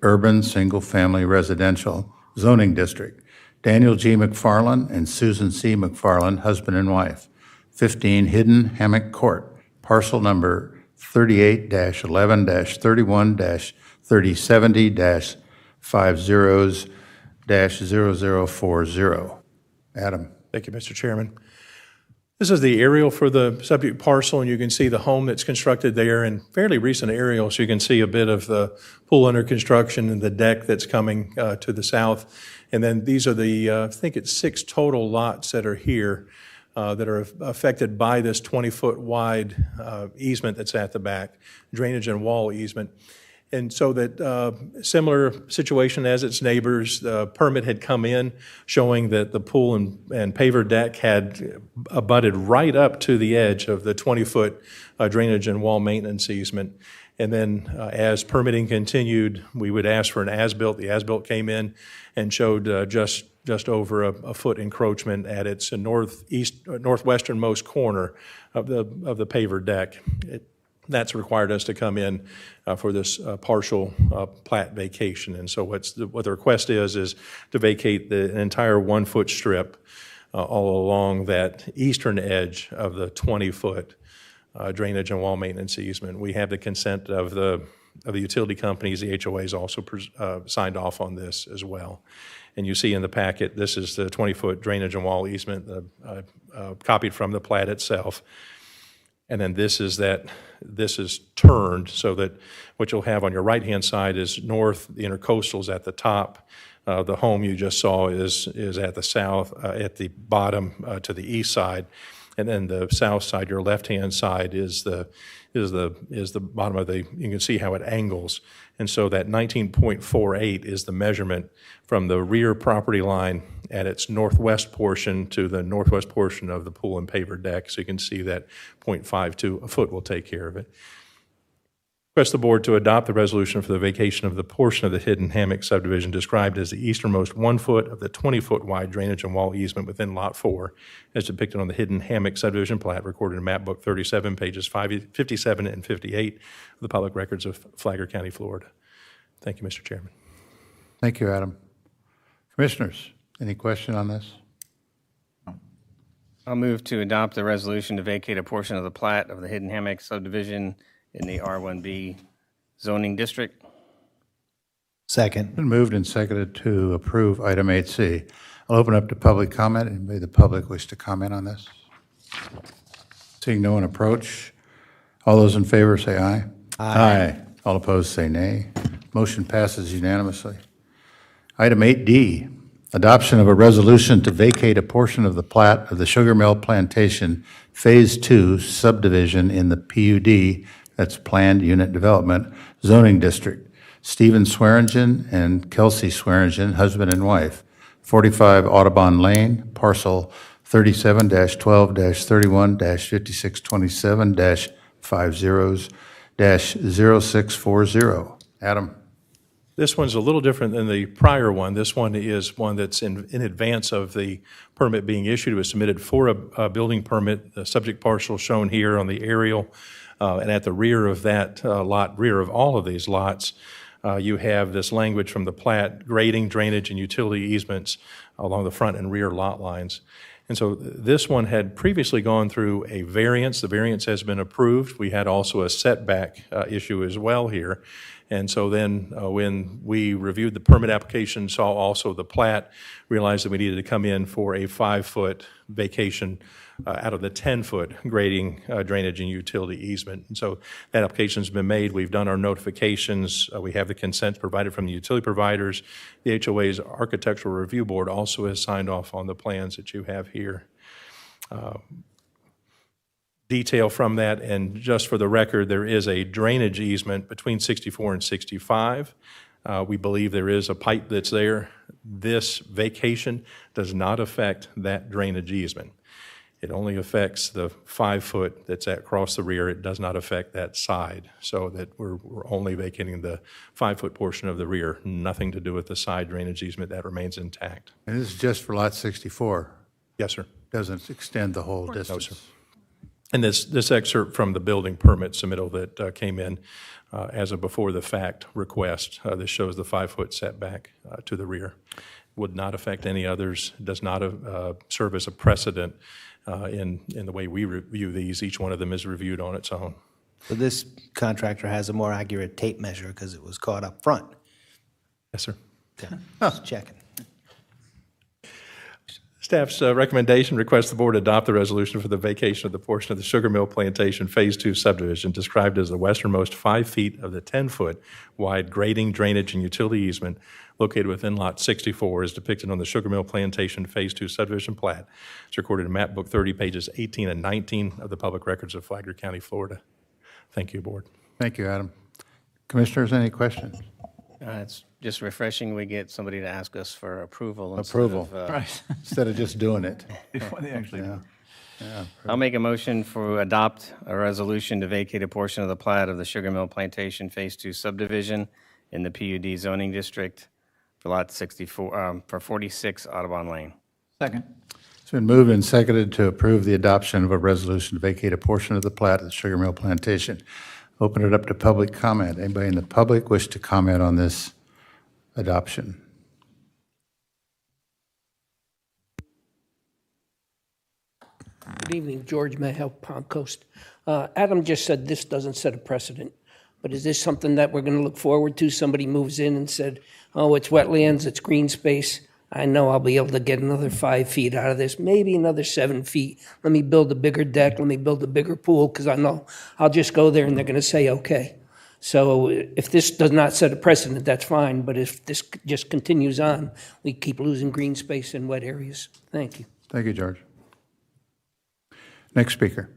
Urban Single Family Residential Zoning District. Daniel G. McFarland and Susan C. McFarland, husband and wife. 15 Hidden Hammock Court, parcel number 38-11-31-30-50-0040. Adam. Thank you, Mr. Chairman. This is the aerial for the subject parcel, and you can see the home that's constructed there, and fairly recent aerial, so you can see a bit of the pool under construction and the deck that's coming to the south. And then these are the, I think it's 6 total lots that are here that are affected by this 20-foot wide easement that's at the back, drainage and wall easement. And so that similar situation as its neighbors, the permit had come in showing that the pool and paver deck had abutted right up to the edge of the 20-foot drainage and wall maintenance easement. And then as permitting continued, we would ask for an as-built. The as-built came in and showed just over a foot encroachment at its northwesternmost corner of the paver deck. That's required us to come in for this partial plat vacation. And so what the request is to vacate the entire 1-foot strip all along that eastern edge of the 20-foot drainage and wall maintenance easement. We have the consent of the utility companies. The HOA's also signed off on this as well. And you see in the packet, this is the 20-foot drainage and wall easement copied from the plat itself. And then this is turned so that what you'll have on your right-hand side is north, the intercoastal's at the top. The home you just saw is at the south, at the bottom to the east side. And then the south side, your left-hand side, is the bottom of you can see how it angles. And so that 19.48 is the measurement from the rear property line at its northwest portion to the northwest portion of the pool and paver deck. So you can see that 0.52, a foot will take care of it. Request the board to adopt the resolution for the vacation of the portion of the Hidden Hammock subdivision described as the easternmost 1 foot of the 20-foot wide drainage and wall easement within Lot 4, as depicted on the Hidden Hammock subdivision plat recorded in Map Book 37, pages 57 and 58 of the public records of Flagler County, Florida. Thank you, Mr. Chairman. Thank you, Adam. Commissioners, any question on this? I'll move to adopt the resolution to vacate a portion of the plat of the Hidden Hammock subdivision in the R1B zoning district. Second. Been moved and seconded to approve item 8C. I'll open up to public comment. Anybody in the public wish to comment on this? Seeing no one approach, all those in favor say aye. Aye. All opposed say nay. Motion passes unanimously. Item 8D, adoption of a resolution to vacate a portion of the plat of the Sugar Mill Plantation Phase 2 subdivision in the PUD, that's Planned Unit Development, zoning district. Stephen Swearingen and Kelsey Swearingen, husband and wife, 45 Audubon Lane, parcel 37-12-31-5627-5 20-0640. Adam? This one's a little different than the prior one. This one is one that's in advance of the permit being issued. It was submitted for a building permit, the subject parcel shown here on the aerial. And at the rear of that lot, rear of all of these lots, you have this language from the plat, grading, drainage, and utility easements along the front and rear lot lines. And so this one had previously gone through a variance. The variance has been approved. We had also a setback issue as well here. And so then when we reviewed the permit application, saw also the plat, realized that we needed to come in for a 5-foot vacation out of the 10-foot grading, drainage, and utility easement. And so that application's been made. We've done our notifications. We have the consent provided from the utility providers. The HOA's Architectural Review Board also has signed off on the plans that you have here. Detail from that, and just for the record, there is a drainage easement between 64 and 65. We believe there is a pipe that's there. This vacation does not affect that drainage easement. It only affects the 5-foot that's across the rear. It does not affect that side, so that we're only vacating the 5-foot portion of the rear, nothing to do with the side drainage easement. That remains intact. And this is just for lot 64? Yes, sir. Doesn't extend the whole distance? No, sir. And this excerpt from the building permit submittal that came in as a before-the-fact request, this shows the 5-foot setback to the rear. Would not affect any others, does not serve as a precedent in the way we review these. Each one of them is reviewed on its own. So this contractor has a more accurate tape measure because it was caught up front. Yes, sir. Okay, just checking. Staff's recommendation requests the board adopt the resolution for the vacation of the portion of the Sugar Mill Plantation Phase 2 subdivision described as the westernmost 5 feet of the 10-foot wide grading, drainage, and utility easement located within Lot 64 as depicted on the Sugar Mill Plantation Phase 2 subdivision plat. It's recorded in Map Book 30, pages 18 and 19 of the Public Records of Flagler County, Florida. Thank you, board. Thank you, Adam. Commissioners, any questions? It's just refreshing we get somebody to ask us for approval. Approval. Right. Instead of just doing it. Before they actually do. I'll make a motion for adopt a resolution to vacate a portion of the plat of the Sugar Mill Plantation Phase 2 subdivision in the PUD zoning district for lot 64, for 46 Audubon Lane. Second. It's been moved and seconded to approve the adoption of a resolution to vacate a portion of the plat of the Sugar Mill Plantation. Open it up to public comment. Anybody in the public wish to comment on this adoption? Good evening, George Mayhew, Palm Coast. Adam just said this doesn't set a precedent, but is this something that we're going to look forward to? Somebody moves in and said, oh, it's wetlands, it's green space. I know I'll be able to get another 5 feet out of this, maybe another 7 feet. Let me build a bigger deck, let me build a bigger pool, because I know I'll just go there and they're going to say, okay. So if this does not set a precedent, that's fine, but if this just continues on, we keep losing green space in wet areas. Thank you. Thank you, George. Next speaker.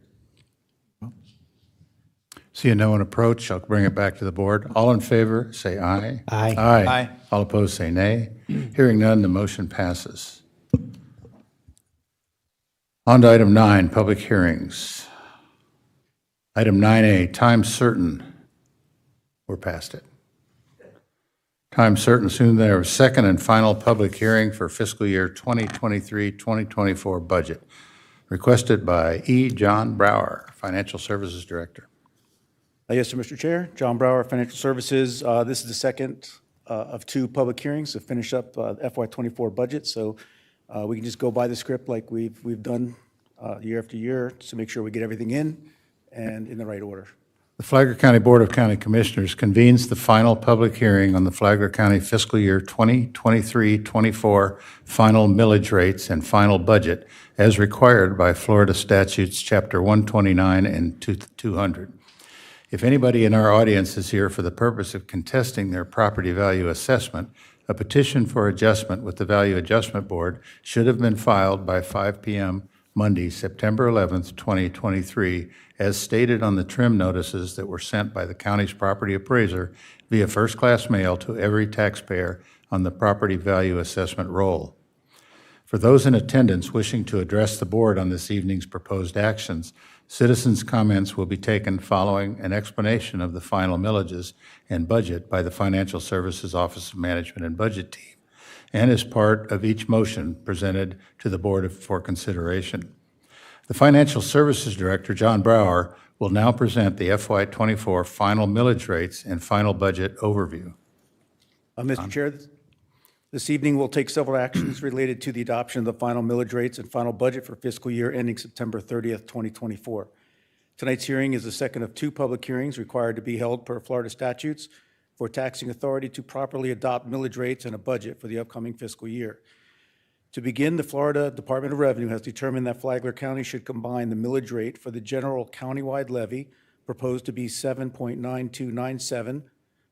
Seeing no one approach, I'll bring it back to the board. All in favor, say aye. Aye. Aye. Aye. All opposed, say nay. Hearing none, the motion passes. On to item 9, public hearings. Item 9A, time certain. We're past it. Time certain, soon there, second and final public hearing for fiscal year 2023-2024 budget. Requested by E. John Brower, Financial Services Director. Yes, sir, Mr. Chair. John Brower, Financial Services. This is the second of 2 public hearings to finish up FY24 budget. So we can just go by the script like we've done year after year to make sure we get everything in and in the right order. The Flagler County Board of County Commissioners convenes the final public hearing on the Flagler County fiscal year 2023-24 final millage rates and final budget as required by Florida statutes Chapter 129 and 200. If anybody in our audience is here for the purpose of contesting their property value assessment, a petition for adjustment with the Value Adjustment Board should have been filed by 5 p.m. Monday, September 11th, 2023, as stated on the trim notices that were sent by the county's property appraiser via first-class mail to every taxpayer on the property value assessment roll. For those in attendance wishing to address the board on this evening's proposed actions, citizens' comments will be taken following an explanation of the final millages and budget by the Financial Services Office of Management and Budget team, and as part of each motion presented to the board for consideration. The Financial Services Director, John Brower, will now present the FY24 final millage rates and final budget overview. Mr. Chair, this evening we'll take several actions related to the adoption of the final millage rates and final budget for fiscal year ending September 30th, 2024. Tonight's hearing is the second of two public hearings required to be held per Florida statutes for taxing authority to properly adopt millage rates and a budget for the upcoming fiscal year. To begin, the Florida Department of Revenue has determined that Flagler County should combine the millage rate for the general countywide levy, proposed to be 7.9297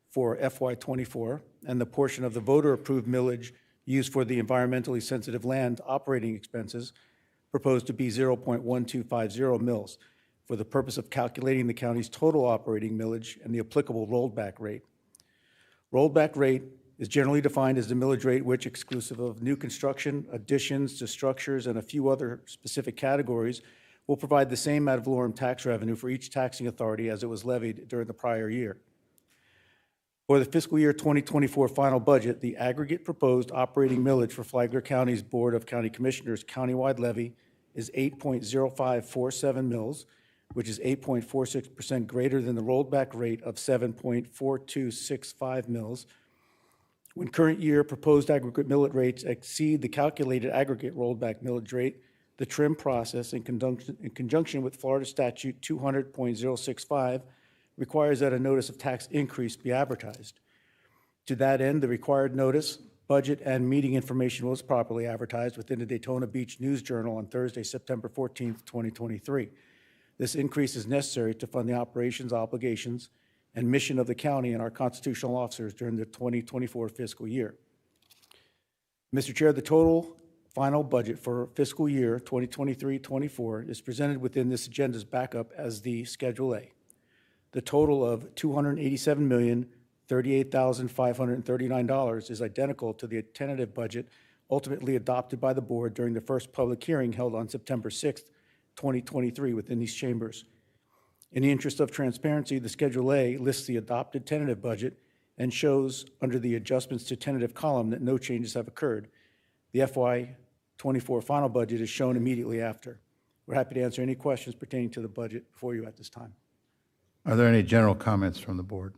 for FY24, and the portion of the voter-approved millage used for the environmentally sensitive land operating expenses, proposed to be 0.1250 mils, for the purpose of calculating the county's total operating millage and the applicable rolled-back rate. Rolled-back rate is generally defined as the millage rate which, exclusive of new construction, additions to structures, and a few other specific categories, will provide the same ad valorem tax revenue for each taxing authority as it was levied during the prior year. For the fiscal year 2024 final budget, the aggregate proposed operating millage for Flagler County's Board of County Commissioners countywide levy is 8.0547 mils, which is 8.46% greater than the rolled back rate of 7.4265 mils. When current year proposed aggregate millage rates exceed the calculated aggregate rolled back millage rate, the trim process in conjunction with Florida Statute 200.065 requires that a notice of tax increase be advertised. To that end, the required notice, budget, and meeting information was properly advertised within the Daytona Beach News Journal on Thursday, September 14th, 2023. This increase is necessary to fund the operations, obligations, and mission of the county and our constitutional officers during the 2024 fiscal year. Mr. Chair, the total final budget for fiscal year 2023-24 is presented within this agenda's backup as the Schedule A. The total of $287,038,539 is identical to the tentative budget ultimately adopted by the board during the first public hearing held on September 6th, 2023 within these chambers. In the interest of transparency, the Schedule A lists the adopted tentative budget and shows under the adjustments to tentative column that no changes have occurred. The FY24 final budget is shown immediately after. We're happy to answer any questions pertaining to the budget before you at this time. Are there any general comments from the board?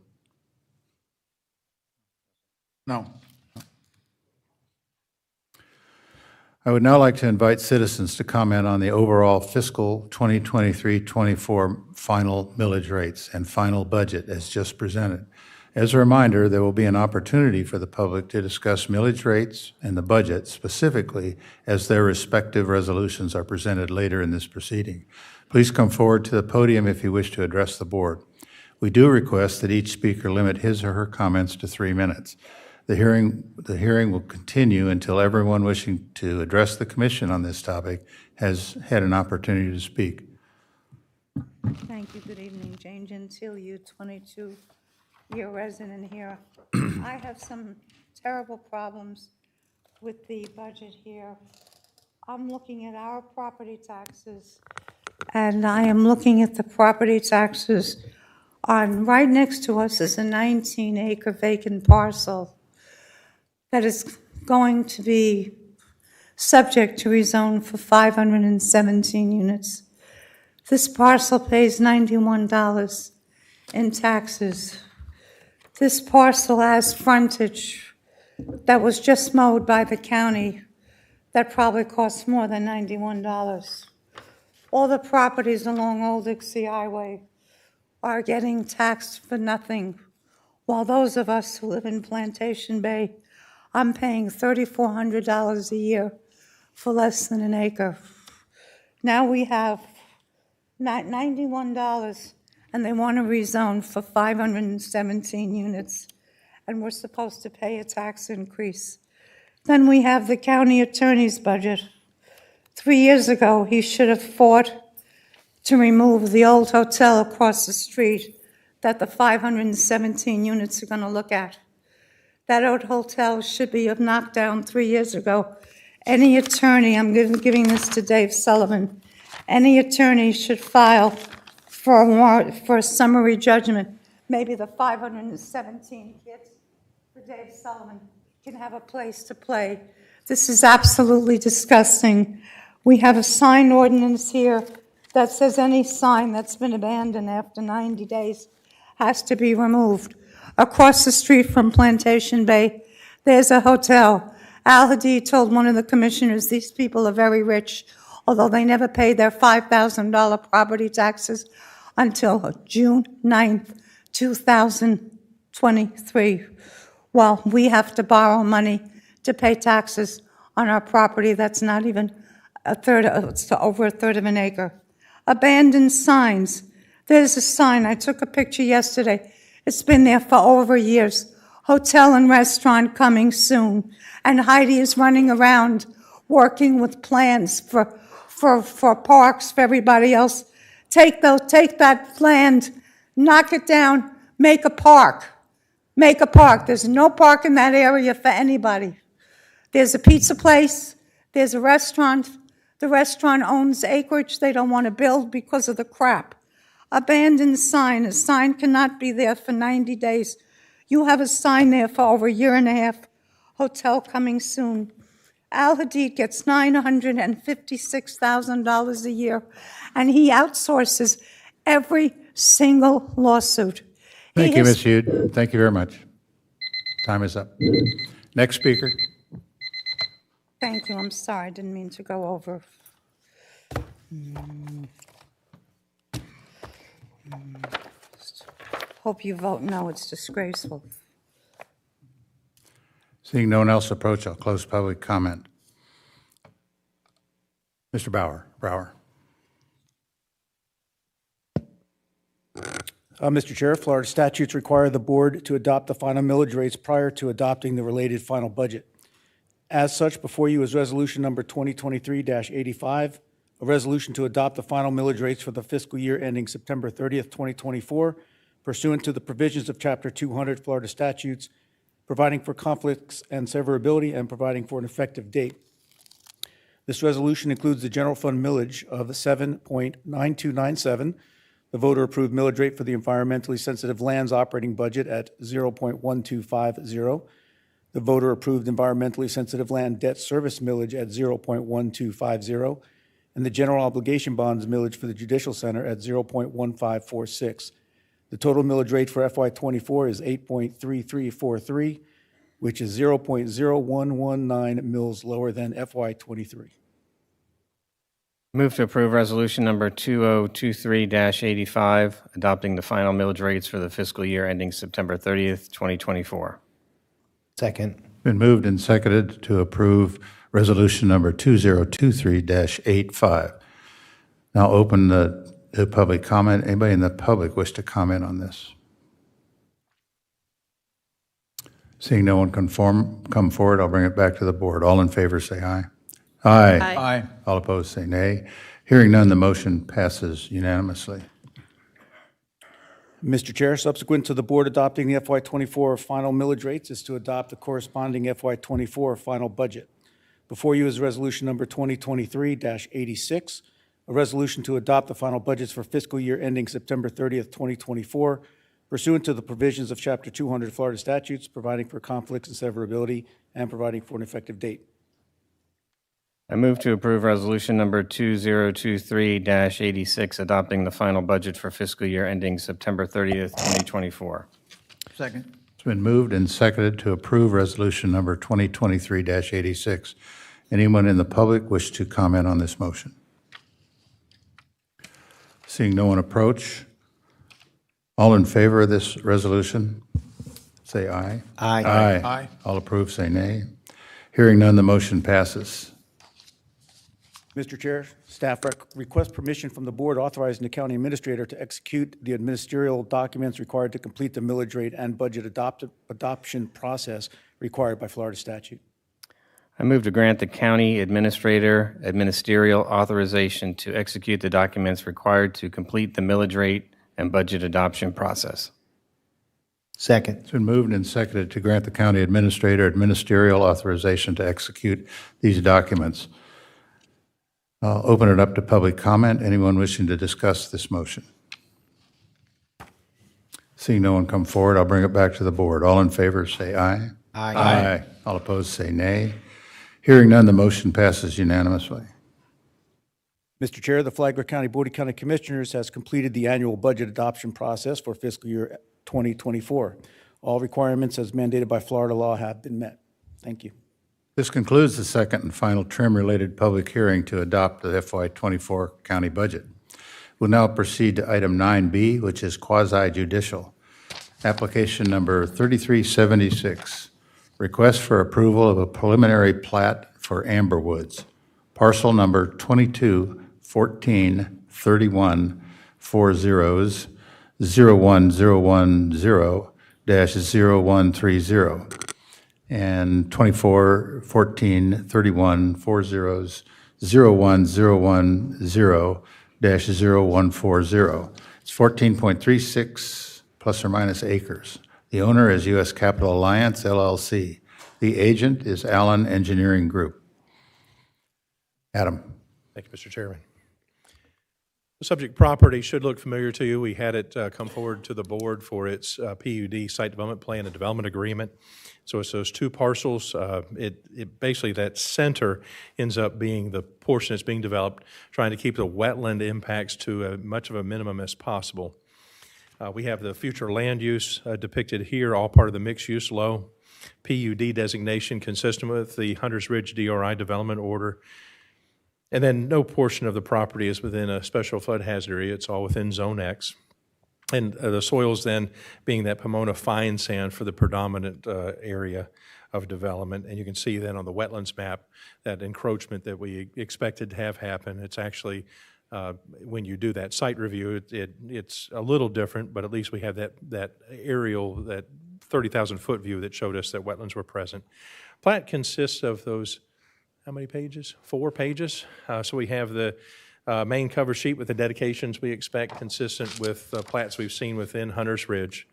No. I would now like to invite citizens to comment on the overall fiscal 2023-24 final millage rates and final budget as just presented. As a reminder, there will be an opportunity for the public to discuss millage rates and the budget specifically as their respective resolutions are presented later in this proceeding. Please come forward to the podium if you wish to address the board. We do request that each speaker limit his or her comments to 3 minutes. The hearing will continue until everyone wishing to address the commission on this topic has had an opportunity to speak. Thank you. Good evening. Jane Gentile, 22-year resident here. I have some terrible problems with the budget here. I'm looking at our property taxes, and I am looking at the property taxes on, right next to us is a 19-acre vacant parcel that is going to be subject to rezone for 517 units. This parcel pays $91 in taxes. This parcel has frontage that was just mowed by the county that probably costs more than $91. All the properties along Old Dixie Highway are getting taxed for nothing, while those of us who live in Plantation Bay, I'm paying $3,400 a year for less than an acre. Now we have $91, and they want to rezone for 517 units, and we're supposed to pay a tax increase. Then we have the county attorney's budget. 3 years ago, he should have fought to remove the old hotel across the street that the 517 units are going to look at. That old hotel should be knocked down 3 years ago any attorney, I'm giving this to Dave Sullivan, any attorney should file for a warrant, for a summary judgment. Maybe the 517 kids for Dave Sullivan can have a place to play. This is absolutely disgusting. We have a sign ordinance here that says any sign that's been abandoned after 90 days has to be removed. Across the street from Plantation Bay, there's a hotel. Al Hadid told one of the commissioners, these people are very rich, although they never paid their $5,000 property taxes until June 9th, 2023. Well, we have to borrow money to pay taxes on our property that's not even a third, it's over a third of an acre. Abandoned signs. There's a sign, I took a picture yesterday. It's been there for over years. Hotel and restaurant coming soon. And Heidi is running around working with plans for parks for everybody else. Take that land, knock it down, make a park. Make a park. There's no park in that area for anybody. There's a pizza place, there's a restaurant. The restaurant owns acreage they don't want to build because of the crap. Abandoned sign. A sign cannot be there for 90 days. You have a sign there for over a year and a half. Hotel coming soon. Al Hadid gets $956,000 a year, and he outsources every single lawsuit. Thank you, Ms. Hughes. Thank you very much. Time is up. Next speaker. Thank you, I'm sorry, I didn't mean to go over. Hope you vote no, it's disgraceful. Seeing no one else approach, I'll close public comment. Mr. Brower. Mr. Chair, Florida statutes require the board to adopt the final millage rates prior to adopting the related final budget. As such, before you is resolution number 2023-85, a resolution to adopt the final millage rates for the fiscal year ending September 30th, 2024, pursuant to the provisions of Chapter 200 Florida statutes, providing for conflicts and severability and providing for an effective date. This resolution includes the general fund millage of 7.9297, the voter-approved millage rate for the environmentally sensitive lands operating budget at 0.1250, the voter-approved environmentally sensitive land debt service millage at 0.1250, and the general obligation bonds millage for the Judicial Center at 0.1546. The total millage rate for FY24 is 8.3343, which is 0.0119 mils lower than FY23. Move to approve resolution number 2023-85, adopting the final millage rates for the fiscal year ending September 30th, 2024. Second. Been moved and seconded to approve resolution number 2023-85. Now open the public comment. Anybody in the public wish to comment on this? Seeing no one come forward, I'll bring it back to the board. All in favor, say aye. Aye. Aye. All opposed, say nay. Hearing none, the motion passes unanimously. Mr. Chair, subsequent to the board adopting the FY24 final millage rates is to adopt the corresponding FY24 final budget. Before you is resolution number 2023-86, a resolution to adopt the final budgets for fiscal year ending September 30th, 2024, pursuant to the provisions of Chapter 200 Florida statutes, providing for conflicts and severability and providing for an effective date. I move to approve resolution number 2023-86, adopting the final budget for fiscal year ending September 30th, 2024. Second. It's been moved and seconded to approve resolution number 2023-86. Anyone in the public wish to comment on this motion? Seeing no one approach, all in favor of this resolution, say aye. Aye. Aye. All approved, say nay. Hearing none, the motion passes. Mr. Chair, staff request permission from the board authorizing the county administrator to execute the ministerial documents required to complete the millage rate and budget adoption process required by Florida statute. I move to grant the county administrator ministerial authorization to execute the documents required to complete the millage rate and budget adoption process. Second. It's been moved and seconded to grant the county administrator ministerial authorization to execute these documents. I'll open it up to public comment. Anyone wishing to discuss this motion? Seeing no one come forward, I'll bring it back to the board. All in favor, say aye. Aye. All opposed, say nay. Hearing none, the motion passes unanimously. Mr. Chair, the Flagler County Board of County Commissioners has completed the annual budget adoption process for fiscal year 2024. All requirements as mandated by Florida law have been met. Thank you. This concludes the second and final trim-related public hearing to adopt the FY24 county budget. We'll now proceed to item 9B, which is quasi-judicial. Application number 3376, request for approval of a preliminary plat for Amber Woods, parcel number 22143140 01010-0130 and 24143140 01010-0140. It's 14.36 plus or minus acres. The owner is U.S. Capital Alliance, LLC. The agent is Allen Engineering Group. Adam. Thank you, Mr. Chairman. The subject property should look familiar to you. We had it come forward to the board for its PUD, Site Development Plan and Development Agreement. So it's those two parcels. It basically, that center ends up being the portion that's being developed, trying to keep the wetland impacts to as much of a minimum as possible. We have the future land use depicted here, all part of the mixed-use low PUD designation consistent with the Hunters Ridge DRI development order. And then no portion of the property is within a special flood hazard area. It's all within Zone X. And the soils then being that Pomona fine sand for the predominant area of development. And you can see then on the wetlands map that encroachment that we expected to have happen. It's actually, when you do that site review, it's a little different, but at least we have that aerial, that 30,000-foot view that showed us that wetlands were present. Plat consists of those, how many pages? 4 pages. So we have the main cover sheet with the dedications we expect consistent with plats we've seen within Hunters Ridge.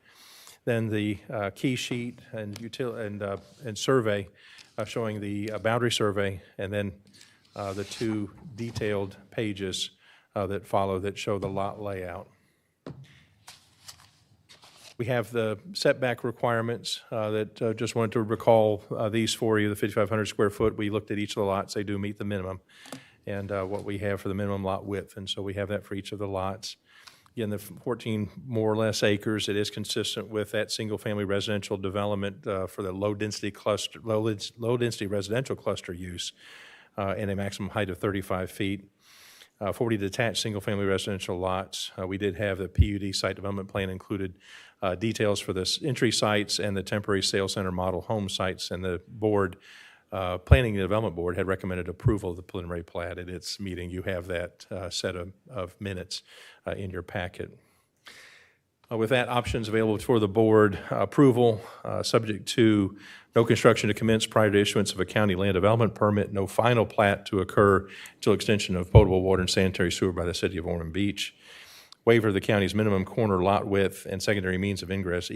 Then the key sheet and survey showing the boundary survey, and then the 2 detailed pages that follow that show the lot layout. We have the setback requirements that just wanted to recall these for you, the 5,500 square foot. We looked at each of the lots. They do meet the minimum, and what we have for the minimum lot width, and so we have that for each of the lots. Again, the 14 more or less acres, it is consistent with that single-family residential development for the low-density residential cluster use, and a maximum height of 35 feet. 40 detached single-family residential lots. We did have the PUD site development plan included details for the entry sites and the temporary sales center model home sites, and the board, Planning and Development Board, had recommended approval of the preliminary plat at its meeting. You have that set of minutes in your packet. With that, options available for the board: approval, subject to no construction to commence prior to issuance of a county land development permit, no final plat to occur until extension of potable water and sanitary sewer by the city of Ormond Beach. Waiver of the county's minimum corner lot width and secondary means of egress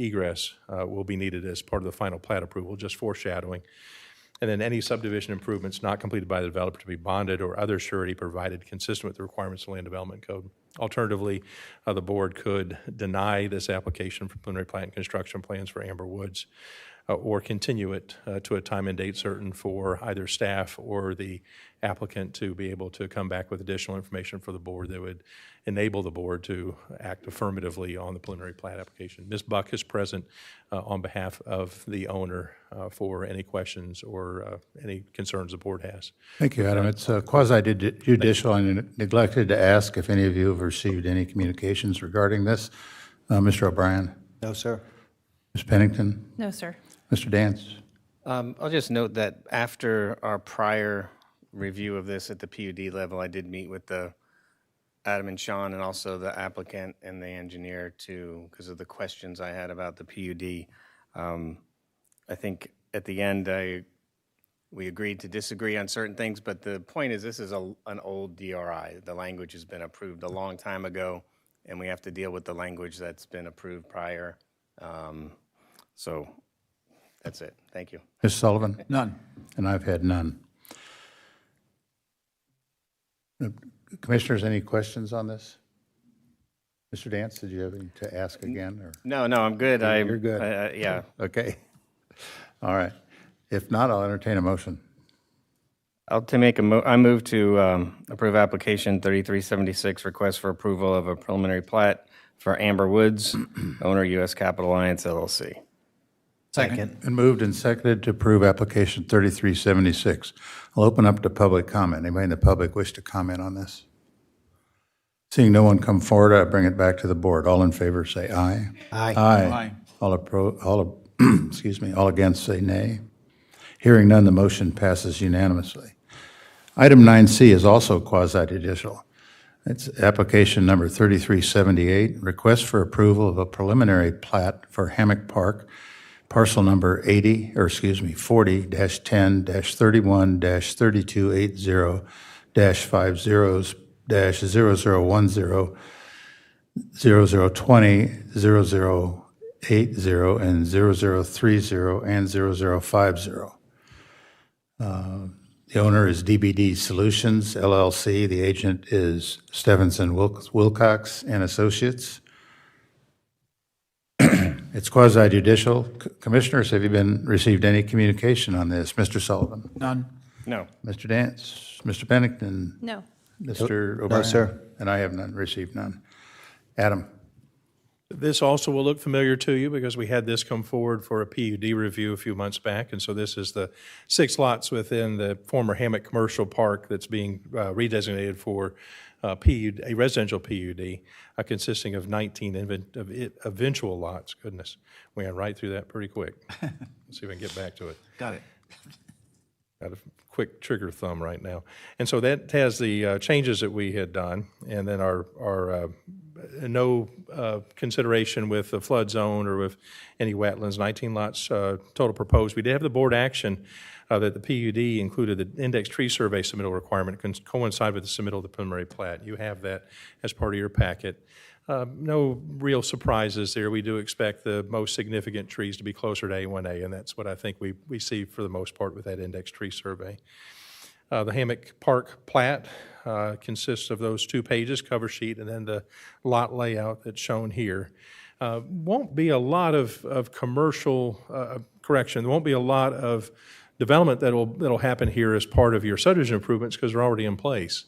will be needed as part of the final plat approval, just foreshadowing. And then any subdivision improvements not completed by the developer to be bonded or other surety provided consistent with the requirements of the Land Development Code. Alternatively, the board could deny this application for preliminary plat and construction plans for Amber Woods, or continue it to a time and date certain for either staff or the applicant to be able to come back with additional information for the board that would enable the board to act affirmatively on the preliminary plat application. Ms. Buck is present on behalf of the owner for any questions or any concerns the board has. Thank you, Adam. It's quasi-judicial. I neglected to ask if any of you have received any communications regarding this. Mr. O'Brien? No, sir. Ms. Pennington? No, sir. Mr. Dance? I'll just note that after our prior review of this at the PUD level, I did meet with Adam and Sean and also the applicant and the engineer because of the questions I had about the PUD. I think at the end we agreed to disagree on certain things, but the point is this is an old DRI. The language has been approved a long time ago, and we have to deal with the language that's been approved prior. So that's it. Thank you. Ms. Sullivan? None. And I've had none. Commissioners, any questions on this? Mr. Dance, did you have anything to ask again, or? No, I'm good. You're good. Yeah. Okay. All right. If not, I'll entertain a motion. I move to approve application 3376, request for approval of a preliminary plat for Amber Woods, owner U.S. Capital Alliance LLC. Second. And moved and seconded to approve application 3376. I'll open up to public comment. Anybody in the public wish to comment on this? Seeing no one come forward, I bring it back to the board. All in favor, say aye. Aye. Aye. Excuse me, all against, say nay. Hearing none, the motion passes unanimously. Item 9C is also quasi-judicial. It's application number 3378, request for approval of a preliminary plat for Hammock Park, parcel number 40-10-31-3280-50-0010, 0020, 0080, and 0030, and 0050. The owner is DBD Solutions LLC. The agent is Stevenson Wilcox and Associates. It's quasi-judicial. Commissioners, have you received any communication on this? Mr. Sullivan? None. No. Mr. Dance? Mr. Pennington? No. Mr. No, O'Brien? sir. And I have received none. Adam? This also will look familiar to you because we had this come forward for a PUD review a few months back. And so this is the 6 lots within the former Hammock Commercial Park that's being redesignated for a residential PUD consisting of 19 eventual lots. Goodness, we went right through that pretty quick. Let's see if I can get back to it. Got it. Got a quick trigger thumb right now. And so that has the changes that we had done, and then our no consideration with the flood zone or with any wetlands, 19 lots total proposed. We did have the board action that the PUD included the index tree survey submittal requirement can coincide with the submittal of the preliminary plat. You have that as part of your packet. No real surprises there. We do expect the most significant trees to be closer to A1A, and that's what I think we see for the most part with that index tree survey. The Hammock Park plat consists of those 2 pages, cover sheet, and then the lot layout that's shown here. Won't be a lot of commercial, correction, there won't be a lot of development that'll happen here as part of your subdivision improvements because they're already in place.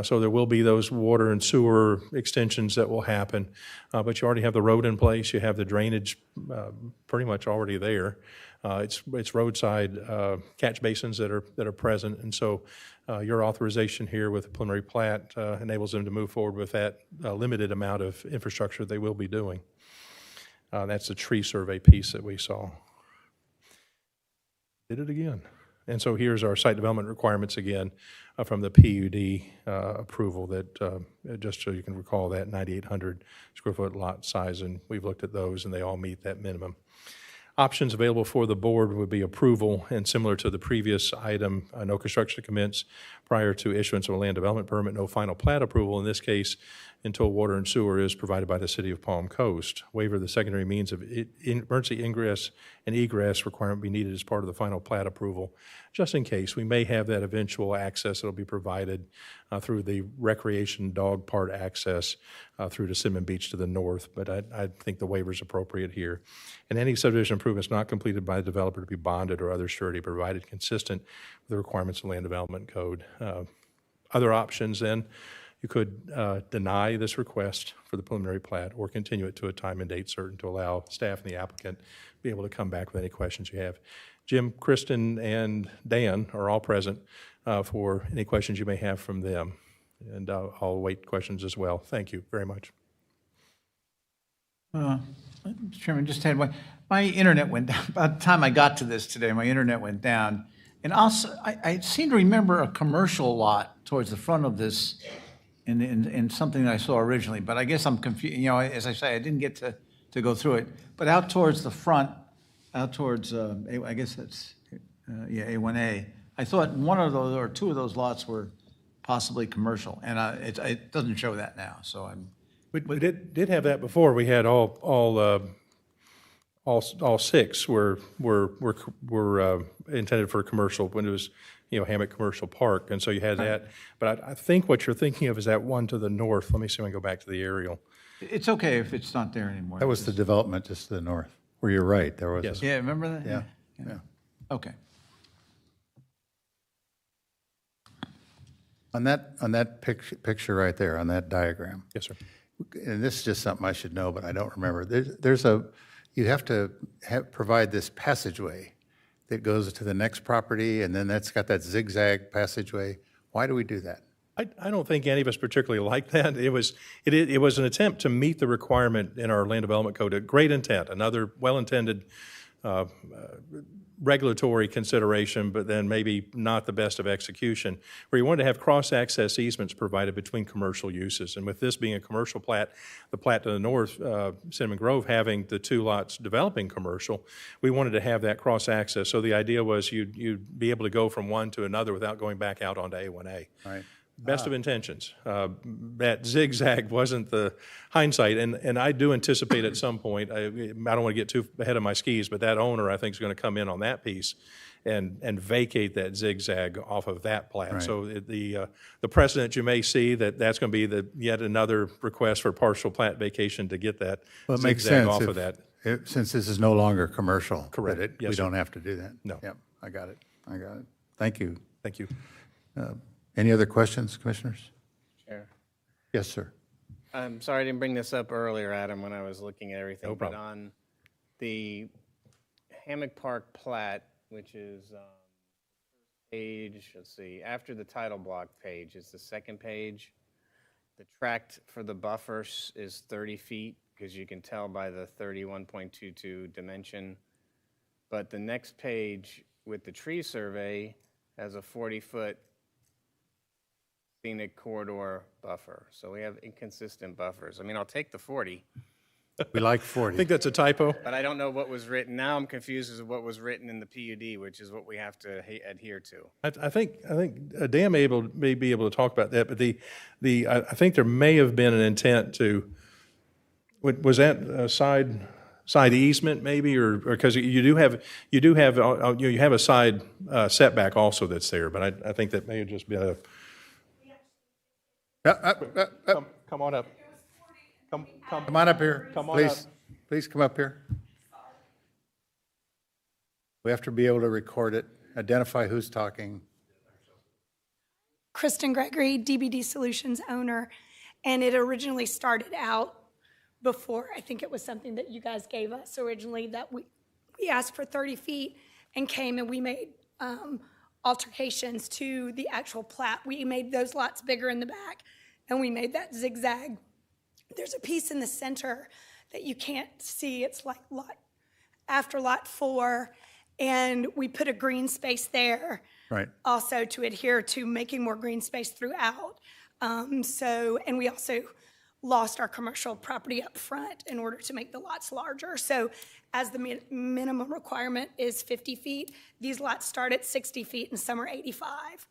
So there will be those water and sewer extensions that will happen, but you already have the road in place. You have the drainage pretty much already there. It's roadside catch basins that are present, and so your authorization here with the preliminary plat enables them to move forward with that limited amount of infrastructure they will be doing. That's the tree survey piece that we saw. Did it again. And so here's our site development requirements again from the PUD approval that, just so you can recall that 9,800 square foot lot size, and we've looked at those and they all meet that minimum. Options available for the board would be approval, and similar to the previous item, no construction to commence prior to issuance of a land development permit, no final plat approval in this case until water and sewer is provided by the City of Palm Coast. Waiver of the secondary means of emergency ingress and egress requirement be needed as part of the final plat approval, just in case. We may have that eventual access that will be provided through the recreation dog part access through to Cinnamon Beach to the north, but I think the waiver is appropriate here. And any subdivision improvements not completed by the developer to be bonded or other surety provided consistent with the requirements of the Land Development Code. Other options then, you could deny this request for the preliminary plat or continue it to a time and date certain to allow staff and the applicant to be able to come back with any questions you have. Jim, Kristen, and Dan are all present for any questions you may have from them. And I'll await questions as well. Thank you very much. Mr. Chairman, just had one. My internet went down. By the time I got to this today, my internet went down. And also, I seem to remember a commercial lot towards the front of this in something that I saw originally, but I guess I'm confused. You know, as I say, I didn't get to go through it. But out towards the front, out towards, I guess that's, A1A, I thought one of those or 2 of those lots were possibly commercial, and it doesn't show that now, so I'm. We did have that before. We had all all six were intended for commercial when it was, Hammock Commercial Park, and so you had that. But I think what you're thinking of is that one to the north. Let me see if I can go back to the aerial. It's okay if it's not there anymore. That was the development just to the north, where you're right, there was. Yes. Yeah, remember that? Yeah. Okay. On that picture right there, on that diagram, Yes, sir. and this is just something I should know, but I don't remember. You have to provide this passageway that goes to the next property, and then that's got that zigzag passageway. Why do we do that? I don't think any of us particularly like that. It was an attempt to meet the requirement in our land development code, a great intent, another well-intended regulatory consideration, but then maybe not the best of execution, where you wanted to have cross-access easements provided between commercial uses. And with this being a commercial plat, the plat to the north, Cinnamon Grove, having the two lots developing commercial, we wanted to have that cross-access. So the idea was you'd be able to go from one to another without going back out onto A1A. Right. Best of intentions. That zigzag wasn't the hindsight, and I do anticipate at some point, I don't want to get too ahead of my skis, but that owner, I think, is going to come in on that piece and vacate that zigzag off of that plat. Right. So the precedent you may see, that's going to be yet another request for partial plat vacation to get that Well, it makes zigzag sense off if- of that. Since this is no longer commercial. Correct. that Yes, we sir. don't have to do that. No. Yep, I got it. Thank you. Thank you. Any other questions, commissioners? Chair. Yes, sir. I'm sorry I didn't bring this up earlier, Adam, when I was looking at everything. No problem. But on the Hammock Park plat, which is page, let's see, after the title block page, it's the second page. The tract for the buffers is 30 feet, because you can tell by the 31.22 dimension. But the next page with the tree survey has a 40-foot scenic corridor buffer. So we have inconsistent buffers. I mean, I'll take the 40, We like I 40. think that's a typo. but I don't know what was written. Now I'm confused as to what was written in the PUD, which is what we have to adhere to. I think Dan may be able to talk about that, but I think there may have been an intent to, was that a side easement maybe, or because you have a side setback also that's there, but I think that may have just been a. Come on up. Come on up here, Come on please. Please come up here. We have to be able to record it, identify who's talking. Kristen Gregory, DBD Solutions owner, and it originally started out before, I think it was something that you guys gave us originally, that we asked for 30 feet and came and we made altercations to the actual plat. We made those lots bigger in the back, and we made that zigzag. There's a piece in the center that you can't see. It's like after lot 4, and we put a green space there. Right. Also to adhere to making more green space throughout. And we also lost our commercial property up front in order to make the lots larger. So as the minimum requirement is 50 feet, these lots start at 60 feet and some are 85.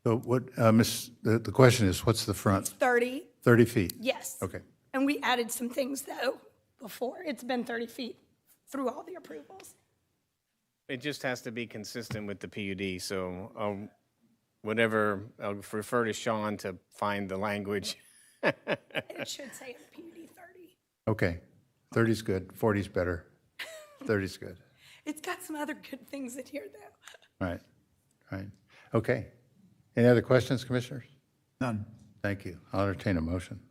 So what, the question is, what's the front? 30, 30 feet? yes. Okay. And we added some things though before. It's been 30 feet through all the approvals. It just has to be consistent with the PUD, so I'll refer to Sean to find the language. It should say in the PUD 30. Okay. 30's good, 40's better. 30's good. It's got some other good things in here though. Right. Okay. Any other questions, commissioners? None. Thank you. I'll entertain a motion.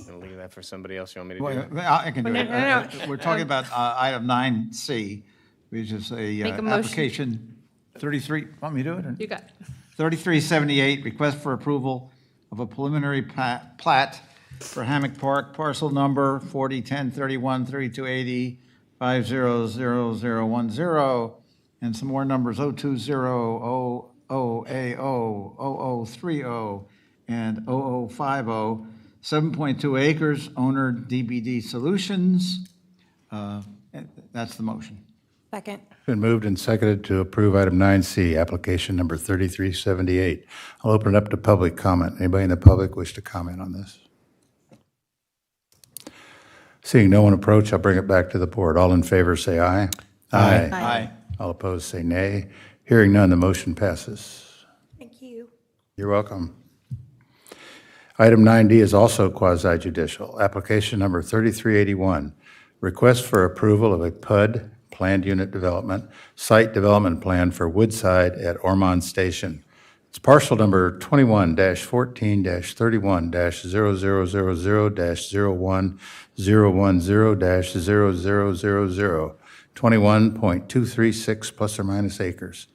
I'll leave that for somebody else. You want me to do Well, it? I can do No, it. no, no. We're talking about item 9C, which is Make a motion. application 33, want me to do it? or- You got it. 3378, request for approval of a preliminary plat for Hammock Park, parcel number 4010313280 500010, and some more numbers, 02000AO, 0030, and 0050, 7.2 acres, owner DBD Solutions. That's the motion. Second. Been moved and seconded to approve item 9C, application number 3378. I'll open it up to public comment. Anybody in the public wish to comment on this? Seeing no one approach, I'll bring it back to the board. All in favor, say aye. Aye. Aye. All opposed, say nay. Hearing none, the motion passes. Thank you. You're welcome. Item 9D is also quasi-judicial. Application number 3381, request for approval of a PUD, Planned Unit Development, Site Development Plan for Woodside at Ormond Station. It's parcel number 21-14-31-0000-0110-0000, 21.236 plus or minus acres.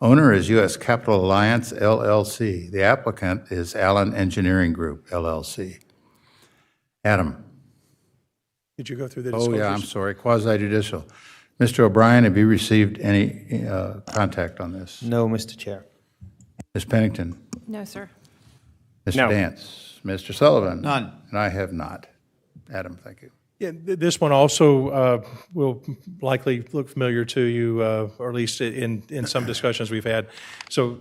Owner is U.S. Capital Alliance, LLC. The applicant is Allen Engineering Group, LLC. Adam. Did you go through the Oh, disclosures? yeah, I'm sorry, quasi-judicial. Mr. O'Brien, have you received any contact on this? No, Mr. Chair. Ms. Pennington? No, sir. Mr. No. Dance? Mr. Sullivan? None. And I have not. Adam, thank you. Yeah, this one also will likely look familiar to you, or at least in some discussions we've had. So,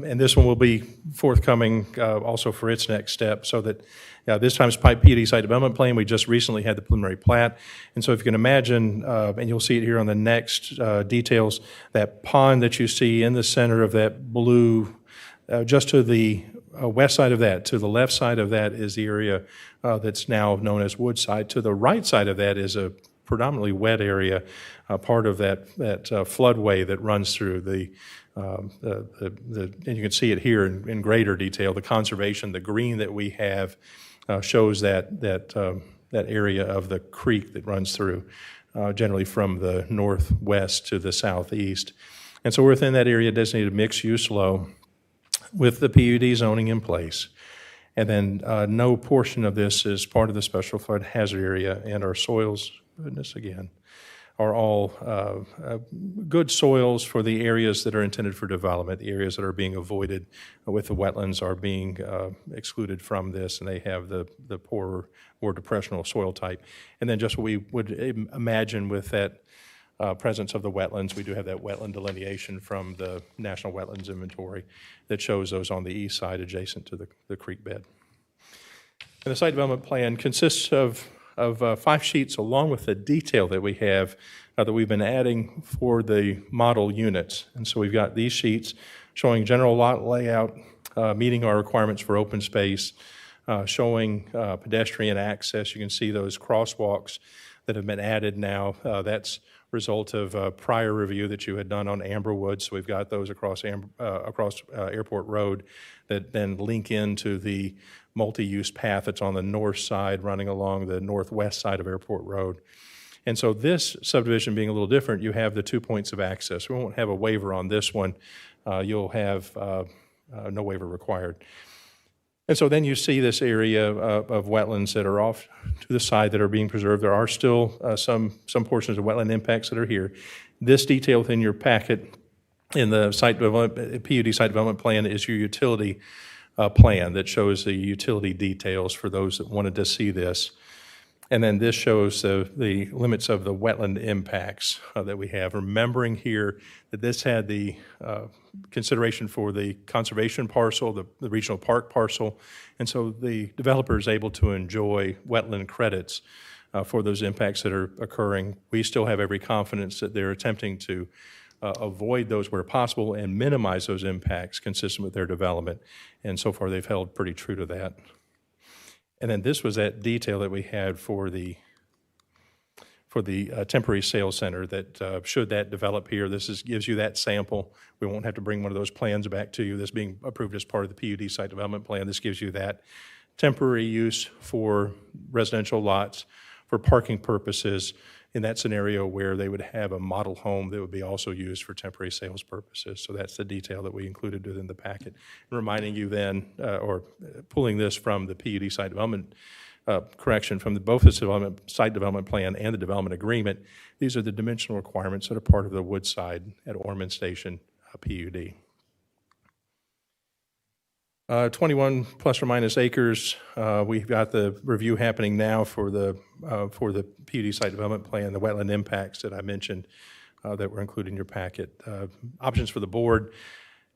and this one will be forthcoming also for its next step, so that this time's PUD site development plan. We just recently had the preliminary plat, and so if you can imagine, and you'll see it here on the next details, that pond that you see in the center of that blue, just to the west side of that, to the left side of that is the area that's now known as Woodside. To the right side of that is a predominantly wet area, part of that floodway that runs through and you can see it here in greater detail. The conservation, the green that we have shows that area of the creek that runs through, generally from the northwest to the southeast. And so we're within that area designated mixed-use low, with the PUD zoning in place. And then no portion of this is part of the special flood hazard area, and our soils, goodness again, are all good soils for the areas that are intended for development. The areas that are being avoided with the wetlands are being excluded from this, and they have the poorer, more depressional soil type. And then just what we would imagine with that presence of the wetlands, we do have that wetland delineation from the National Wetlands Inventory that shows those on the east side adjacent to the creek bed. And the site development plan consists of 5 sheets along with the detail that we have that we've been adding for the model units. And so we've got these sheets showing general lot layout, meeting our requirements for open space, showing pedestrian access. You can see those crosswalks that have been added now. That's result of prior review that you had done on Amberwood. So we've got those across Airport Road that then link into the multi-use path that's on the north side running along the northwest side of Airport Road. And so this subdivision being a little different, you have the 2 points of access. We won't have a waiver on this one. You'll have no waiver required. And so then you see this area of wetlands that are off to the side that are being preserved. There are still some portions of wetland impacts that are here. This detail within your packet in the PUD site development plan is your utility plan that shows the utility details for those that wanted to see this. And then this shows the limits of the wetland impacts that we have. Remembering here that this had the consideration for the conservation parcel, the regional park parcel, and so the developer is able to enjoy wetland credits for those impacts that are occurring. We still have every confidence that they're attempting to avoid those where possible and minimize those impacts consistent with their development. And so far, they've held pretty true to that. And then this was that detail that we had for the temporary sales center that should that develop here, gives you that sample. We won't have to bring one of those plans back to you. This being approved as part of the PUD site development plan, this gives you that temporary use for residential lots for parking purposes in that scenario where they would have a model home that would be also used for temporary sales purposes. So that's the detail that we included within the packet. And reminding you then, or pulling this from the PUD site development correction from both the site development plan and the development agreement, these are the dimensional requirements that are part of the Woodside at Ormond Station PUD. 21 plus or minus acres. We've got the review happening now for the PUD site development plan, the wetland impacts that I mentioned that were included in your packet. Options for the board.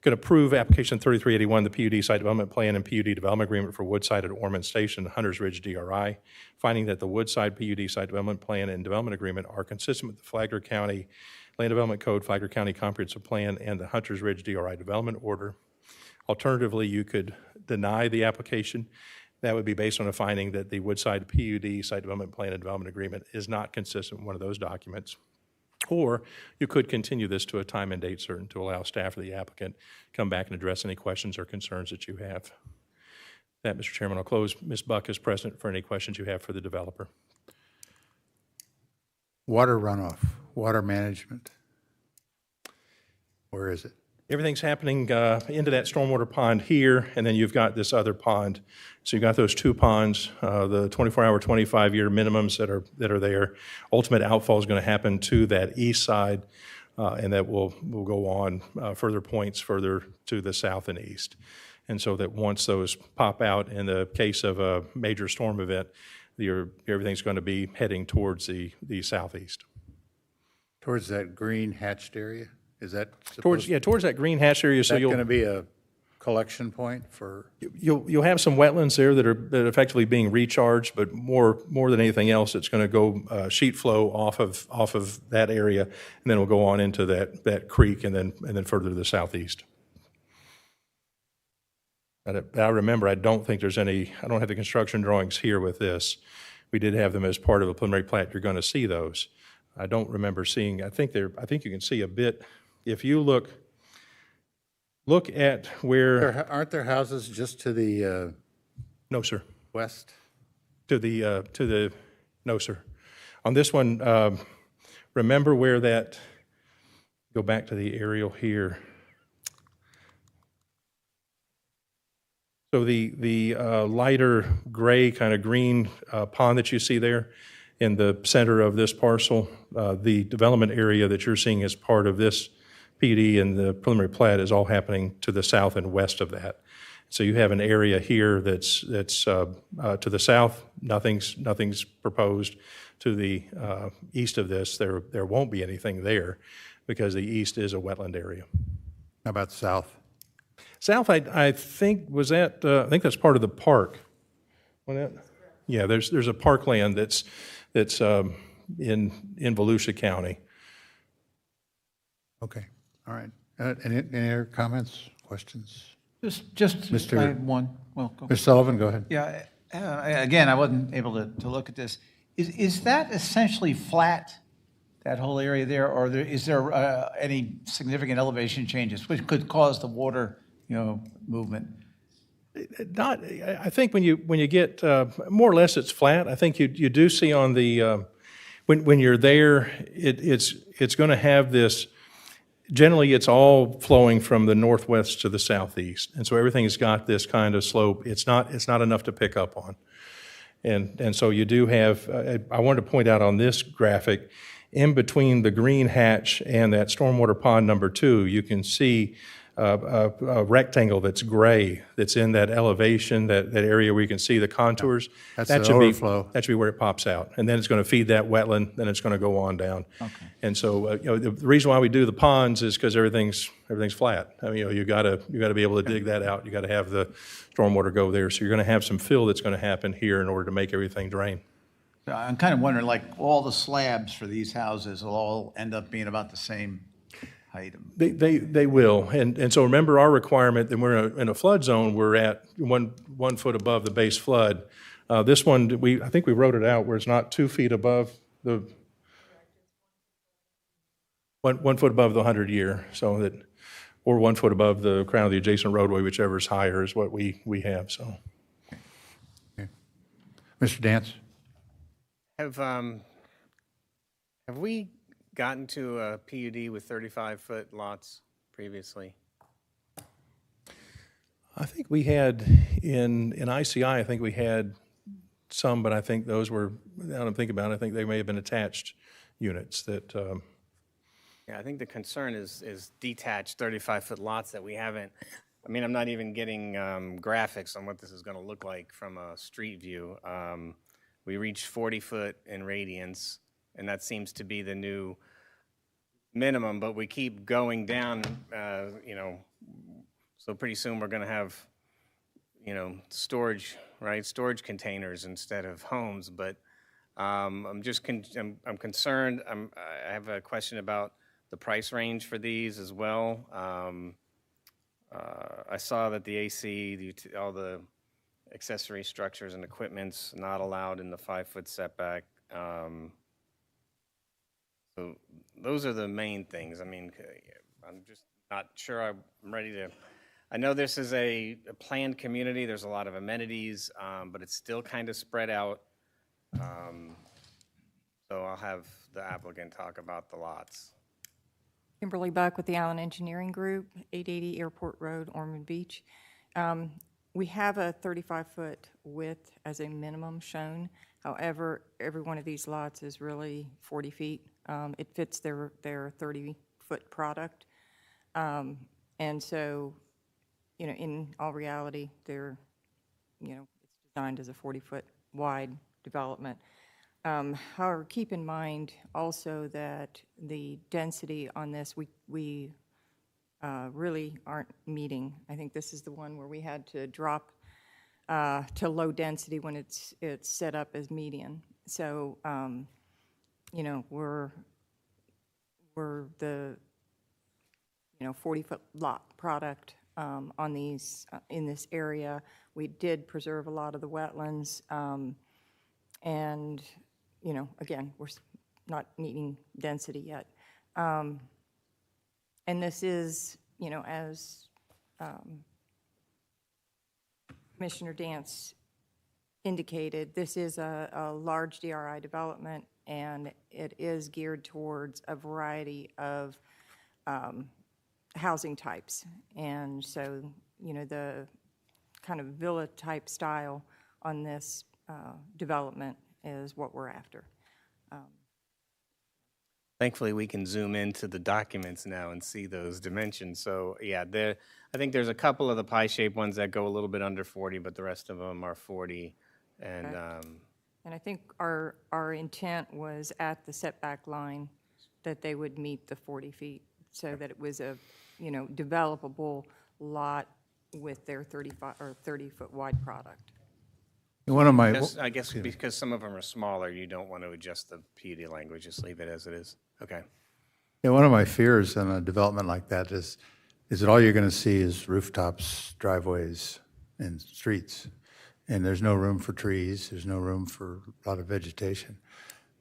Could approve application 3381, the PUD site development plan and PUD development agreement for Woodside at Ormond Station, Hunters Ridge DRI, finding that the Woodside PUD site development plan and development agreement are consistent with the Flagler County Land Development Code, Flagler County Comprehensive Plan, and the Hunters Ridge DRI development order. Alternatively, you could deny the application. That would be based on a finding that the Woodside PUD site development plan and development agreement is not consistent with one of those documents. Or you could continue this to a time and date certain to allow staff or the applicant to come back and address any questions or concerns that you have. That, Mr. Chairman, I'll close. Ms. Buck is present for any questions you have for the developer. Water runoff, water management. Where is it? Everything's happening into that stormwater pond here, and then you've got this other pond. So you've got those two ponds, the 24-hour, 25-year minimums that are there. Ultimate outfall is going to happen to that east side, and that will go on further points further to the south and east. And so that once those pop out in the case of a major storm event, everything's going to be heading towards the southeast. Towards that green hatched area? Is that Towards that green hatch area. Is that going to be a collection point for? You'll have some wetlands there that are effectively being recharged, but more than anything else, it's going to go sheet flow off of that area, and then it'll go on into that creek, and then further to the southeast. I remember, I don't think there's any. I don't have the construction drawings here with this. We did have them as part of a preliminary plat. You're going to see those. I don't remember seeing. I think you can see a bit. If you look at where... Aren't there houses just to the no, sir. west? No, sir. On this one, remember where that... Go back to the aerial here. So the lighter gray, kind of green pond that you see there in the center of this parcel, the development area that you're seeing as part of this PD and the preliminary plat is all happening to the south and west of that. So you have an area here that's to the south. Nothing's proposed. To the east of this, there won't be anything there because the east is a wetland area. How about south? South, I think was that. I think that's part of the park. Yeah, there's a parkland that's in Volusia County. Okay. All right. Any other comments, questions? Just I have one. Well, go. Mr. Sullivan, go ahead. Yeah, again, I wasn't able to look at this. Is that essentially flat, that whole area there, or is there any significant elevation changes which could cause the water, movement? Not. I think when you get more or less, it's flat. I think you do see on the when you're there, it's going to have this. Generally, it's all flowing from the northwest to the southeast, and so everything's got this kind of slope. It's not enough to pick up on, and so you do have. I wanted to point out on this graphic, in between the green hatch and that stormwater pond number 2, you can see a rectangle that's gray that's in that elevation, that area where you can see the contours. That's that the should overflow. That should be where it pops out, and then it's going to feed that wetland. Then it's going to go on down. Okay. And so, the reason why we do the ponds is because everything's flat. I mean, you got to be able to dig that out. You got to have the stormwater go there. So you're going to have some fill that's going to happen here in order to make everything drain. I'm kind of wondering, like, all the slabs for these houses will all end up being about the same height. They will, and so remember our requirement that we're in a flood zone. We're at 1 foot above the base flood. This one, I think we wrote it out where it's not 2 feet above the 1 foot above the 100-year, so that, or 1 foot above the crown of the adjacent roadway, whichever is higher is what we have. So, okay. Mr. Dance, have we gotten to a PUD with 35-foot lots previously? I think we had in ICI. I think we had some, but I think those were. Now I'm thinking about it, I think they may have been attached units that. Yeah, I think the concern is detached 35-foot lots that we haven't. I mean, I'm not even getting graphics on what this is going to look like from a street view. We reached 40-foot in radians, and that seems to be the new minimum, but we keep going down, So pretty soon, we're going to have, storage, right? Storage containers instead of homes. But I'm just I'm concerned. I have a question about the price range for these as well. I saw that the AC, all the accessory structures and equipment's not allowed in the 5-foot setback. So those are the main things. I mean, I'm just not sure I'm ready to. I know this is a planned community. There's a lot of amenities, but it's still kind of spread out. So I'll have the applicant talk about the lots. Kimberly Buck with the Allen Engineering Group, 880 Airport Road, Ormond Beach. We have a 35-foot width as a minimum shown. However, every one of these lots is really 40 feet. It fits their 30-foot product. And so, in all reality, it's designed as a 40-foot wide development. However, keep in mind also that the density on this, we really aren't meeting. I think this is the one where we had to drop to low density when it's set up as median. So, we're the 40-foot lot product on these in this area. We did preserve a lot of the wetlands, and again, we're not meeting density yet. And this is, as Commissioner Dance indicated, this is a large DRI development, and it is geared towards a variety of housing types. And so, the kind of villa-type style on this development is what we're after. Thankfully, we can zoom into the documents now and see those dimensions. So, yeah, I think there's a couple of the pie-shaped ones that go a little bit under 40, but the rest of them are 40. And And I think our intent was at the setback line that they would meet the 40 feet, so that it was a, developable lot with their 30-foot wide product. One of my, I guess because some of them are smaller, you don't want to adjust the PUD language, just leave it as it is. Okay. yeah, one of my fears in a development like that is that all you're going to see is rooftops, driveways, and streets. And there's no room for trees, there's no room for a lot of vegetation.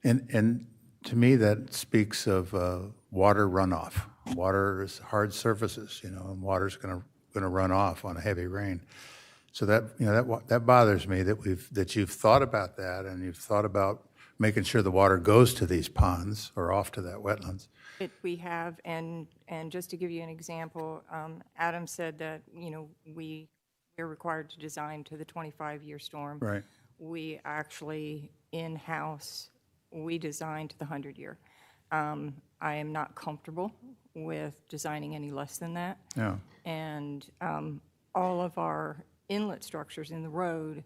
And to me, that speaks of water runoff. Water is hard surfaces, and water's going to run off on a heavy rain. So that bothers me that you've thought about that, and you've thought about making sure the water goes to these ponds or off to that wetlands. We have, and just to give you an example, Adam said that, we're required to design to the 25-year storm. Right. We actually, in-house, we designed to the 100-year. I am not comfortable with designing any less than that. Yeah. And all of our inlet structures in the road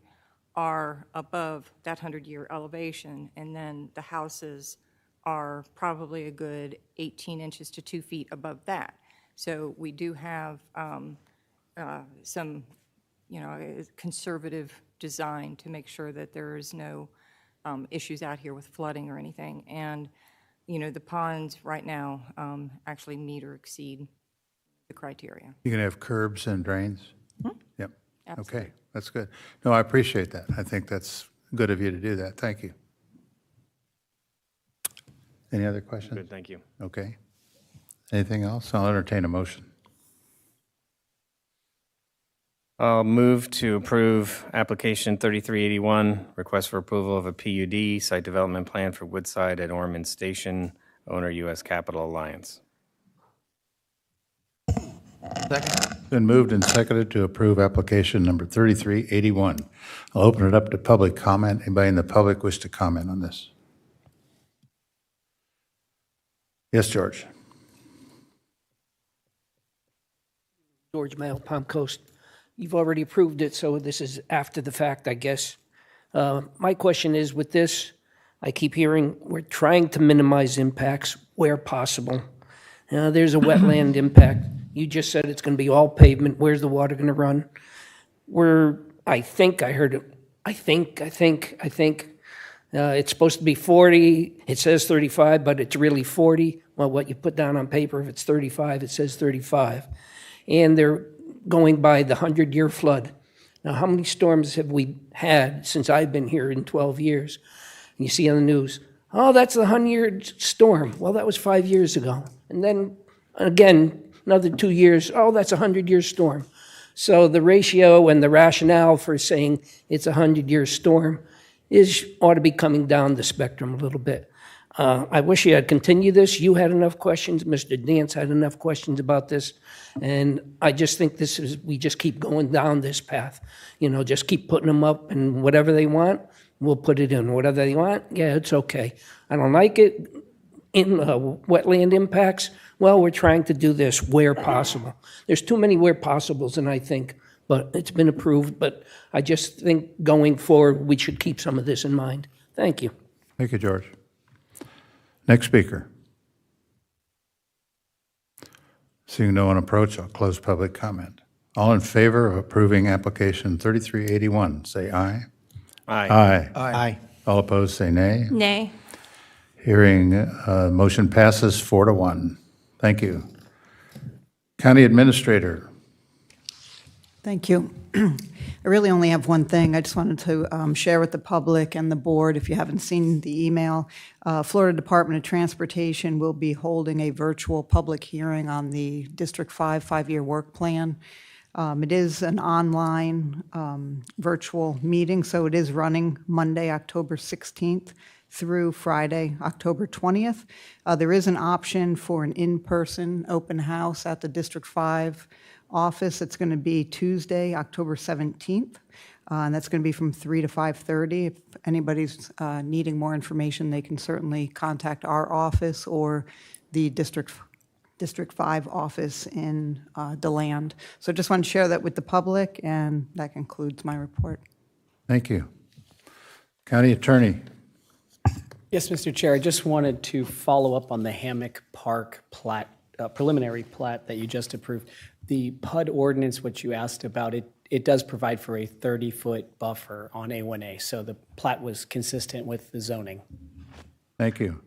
are above that 100-year elevation, and then the houses are probably a good 18 inches to 2 feet above that. So we do have some, conservative design to make sure that there is no issues out here with flooding or anything. And, the ponds right now actually meet or exceed the criteria. You're going to have curbs and drains? Yep. Absolutely. Okay, that's good. No, I appreciate that. I think that's good of you to do that. Thank you. Any other questions? Good, thank you. Okay. Anything else? I'll entertain a motion. I'll move to approve application 3381, request for approval of a PUD, site development plan for Woodside at Ormond Station, owner U.S. Capital Alliance. Second. Been moved and seconded to approve application number 3381. I'll open it up to public comment. Anybody in the public wish to comment on this? Yes, George. George Mail, Palm Coast. You've already approved it, so this is after the fact, I guess. My question is, with this, I keep hearing we're trying to minimize impacts where possible. There's a wetland impact You just said it's going to be all pavement. Where's the water going to run? I think I heard it. I think it's supposed to be 40. It says 35, but it's really 40. Well, what you put down on paper, if it's 35, it says 35. And they're going by the 100-year flood. Now, how many storms have we had since I've been here in 12 years? And you see on the news, oh, that's the 100-year storm. Well, that was 5 years ago. And then again, another 2 years, oh, that's a 100-year storm. So the ratio and the rationale for saying it's a 100-year storm ought to be coming down the spectrum a little bit. I wish you had continued this. You had enough questions. Mr. Dance had enough questions about this. And I just think we just keep going down this path. Just keep putting them up, and whatever they want, we'll put it in. Whatever they want, yeah, it's okay. I don't like it. In wetland impacts, well, we're trying to do this where possible. There's too many where possibles, and I think, but it's been approved. But I just think going forward, we should keep some of this in mind. Thank you. Thank you, George. Next speaker. Seeing no one approach, I'll close public comment. All in favor of approving application 3381, say aye. Aye. Aye. Aye. All opposed, say nay. Nay. Hearing, motion passes 4-1. Thank you. County Administrator. Thank you. I really only have one thing. I just wanted to share with the public and the board, if you haven't seen the email, Florida Department of Transportation will be holding a virtual public hearing on the District 5 5-year work plan. It is an online virtual meeting, so it is running Monday, October 16th through Friday, October 20th. There is an option for an in-person open house at the District 5 office. It's going to be Tuesday, October 17th, and that's going to be from 3 to 5:30. If anybody's needing more information, they can certainly contact our office or the District 5 office in DeLand. So just want to share that with the public, and that concludes my report. Thank you. County Attorney. Yes, Mr. Chair, I just wanted to follow up on the Hammock Park plat, preliminary plat that you just approved. The PUD ordinance, which you asked about, it does provide for a 30-foot buffer on A1A, so the plat was consistent with the zoning. Thank you.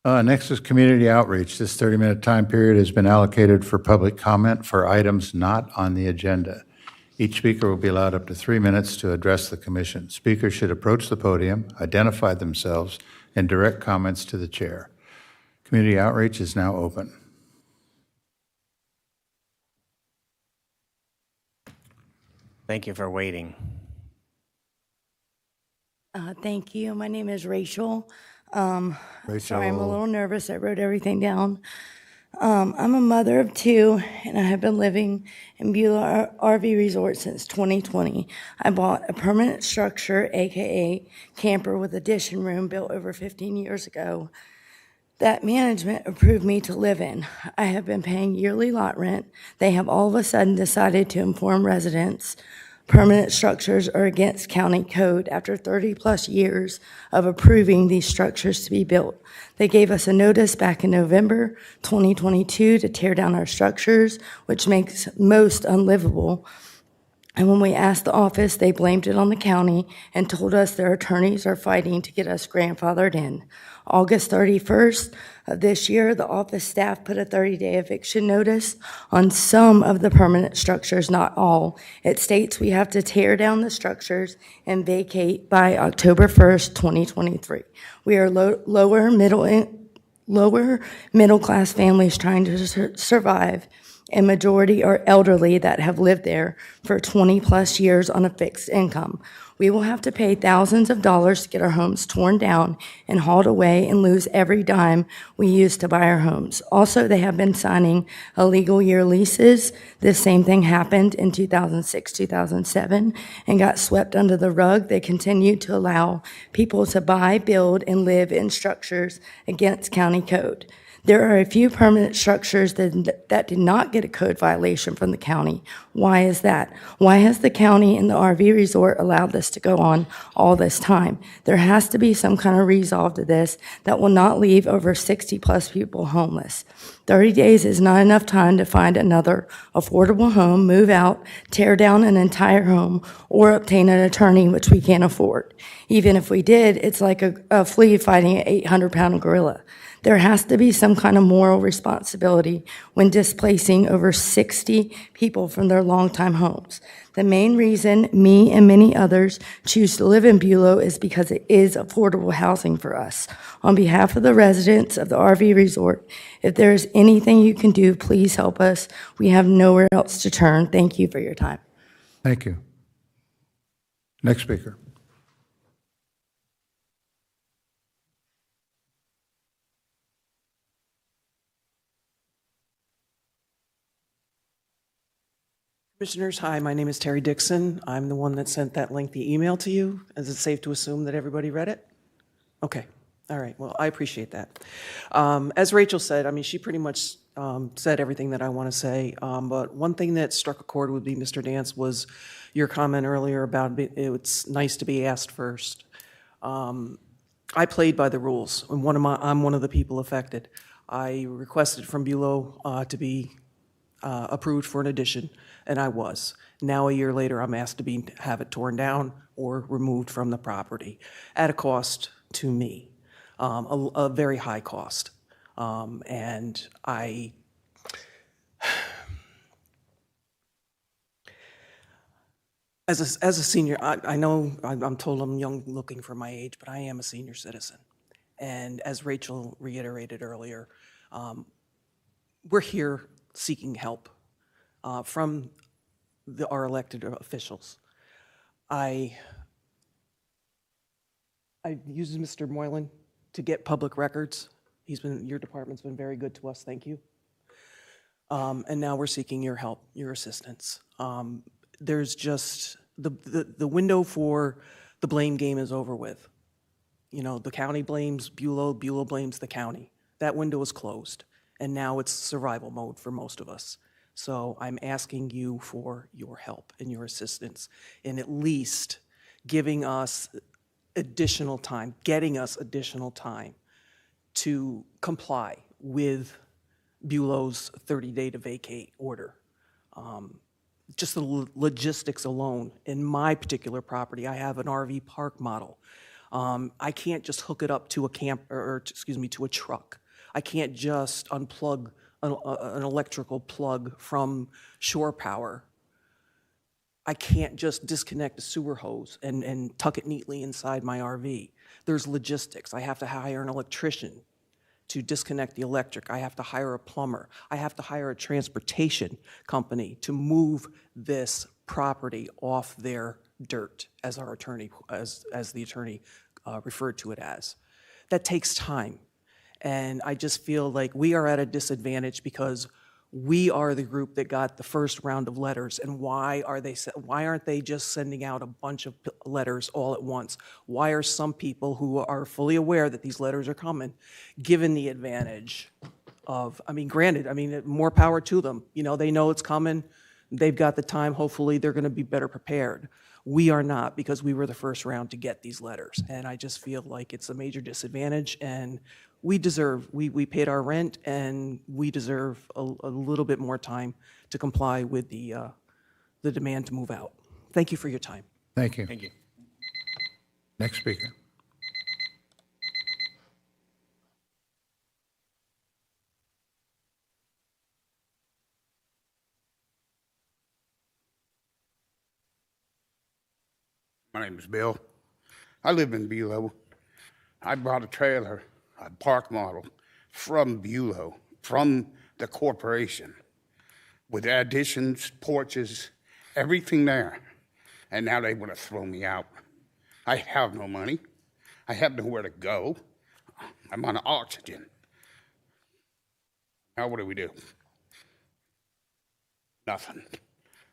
Next is community outreach. This 30-minute time period has been allocated for public comment for items not on the agenda. Each speaker will be allowed up to 3 minutes to address the commission. Speakers should approach the podium, identify themselves, and direct comments to the chair. Community outreach is now open. Thank you for waiting. Thank you. My name is Rachel. Sorry, Rachel. I'm a little nervous. I wrote everything down. I'm a mother of 2, and I have been living in Beulah RV Resort since 2020. I bought a permanent structure, AKA camper with addition room, built over 15 years ago, that management approved me to live in. I have been paying yearly lot rent. They have all of a sudden decided to inform residents permanent structures are against county code after 30-plus years of approving these structures to be built. They gave us a notice back in November 2022 to tear down our structures, which makes most unlivable. And when we asked the office, they blamed it on the county and told us their attorneys are fighting to get us grandfathered in. August 31st of this year, the office staff put a 30-day eviction notice on some of the permanent structures, not all. It states we have to tear down the structures and vacate by October 1st, 2023. We are lower middle class families trying to survive, and majority are elderly that have lived there for 20-plus years on a fixed income. We will have to pay thousands of dollars to get our homes torn down and hauled away and lose every dime we used to buy our homes. Also, they have been signing illegal year leases. This same thing happened in 2006, 2007, and got swept under the rug. They continued to allow people to buy, build, and live in structures against county code. There are a few permanent structures that did not get a code violation from the county. Why is that? Why has the county and the RV resort allowed this to go on all this time? There has to be some kind of resolve to this that will not leave over 60-plus people homeless. 30 days is not enough time to find another affordable home, move out, tear down an entire home, or obtain an attorney, which we can't afford. Even if we did, it's like a flea fighting an 800-pound gorilla. There has to be some kind of moral responsibility when displacing over 60 people from their longtime homes. The main reason me and many others choose to live in Bulow is because it is affordable housing for us. On behalf of the residents of the RV resort, if there is anything you can do, please help us. We have nowhere else to turn. Thank you for your time. Thank you. Next speaker. Commissioners, hi, my name is Terry Dixon. I'm the one that sent that lengthy email to you. Is it safe to assume that everybody read it? Okay, all right, well, I appreciate that. As Rachel said, I mean, she pretty much said everything that I want to say, but one thing that struck a chord with me, Mr. Dance, was your comment earlier about it's nice to be asked first. I played by the rules, and I'm one of the people affected. I requested from Bulow to be approved for an addition, and I was. Now, a year later, I'm asked to have it torn down or removed from the property at a cost to me, a very high cost. And as a senior, I know I'm told I'm young looking for my age, but I am a senior citizen. And as Rachel reiterated earlier, we're here seeking help from our elected officials. I used Mr. Moylan to get public records. Your department's been very good to us, thank you. And now we're seeking your help, your assistance. There's just, the window for the blame game is over with. You know, the county blames Bulow, Bulow blames the county. That window is closed, and now it's survival mode for most of us. So I'm asking you for your help and your assistance in at least giving us additional time, getting us additional time to comply with Bulow's 30-day to vacate order. Just the logistics alone. In my particular property, I have an RV park model. I can't just hook it up to a to a truck. I can't just unplug an electrical plug from shore power. I can't just disconnect a sewer hose and tuck it neatly inside my RV. There's logistics. I have to hire an electrician to disconnect the electric. I have to hire a plumber. I have to hire a transportation company to move this property off their dirt, as our attorney, as the attorney referred to it as. That takes time. And I just feel like we are at a disadvantage because we are the group that got the first round of letters. And why aren't they just sending out a bunch of letters all at once? Why are some people who are fully aware that these letters are coming given the advantage of, I mean, granted, I mean, more power to them. You know, they know it's coming. They've got the time. Hopefully they're going to be better prepared. We are not, because we were the first round to get these letters. And I just feel like it's a major disadvantage, and we paid our rent, and we deserve a little bit more time to comply with the demand to move out. Thank you for your time. Thank you. Thank you. Next speaker. My name is Bill. I live in Bulow. I brought a trailer, a park model, from Bulow, from the corporation, with additions, porches, everything there. And now they want to throw me out. I have no money. I have nowhere to go. I'm on oxygen. Now what do we do? Nothing.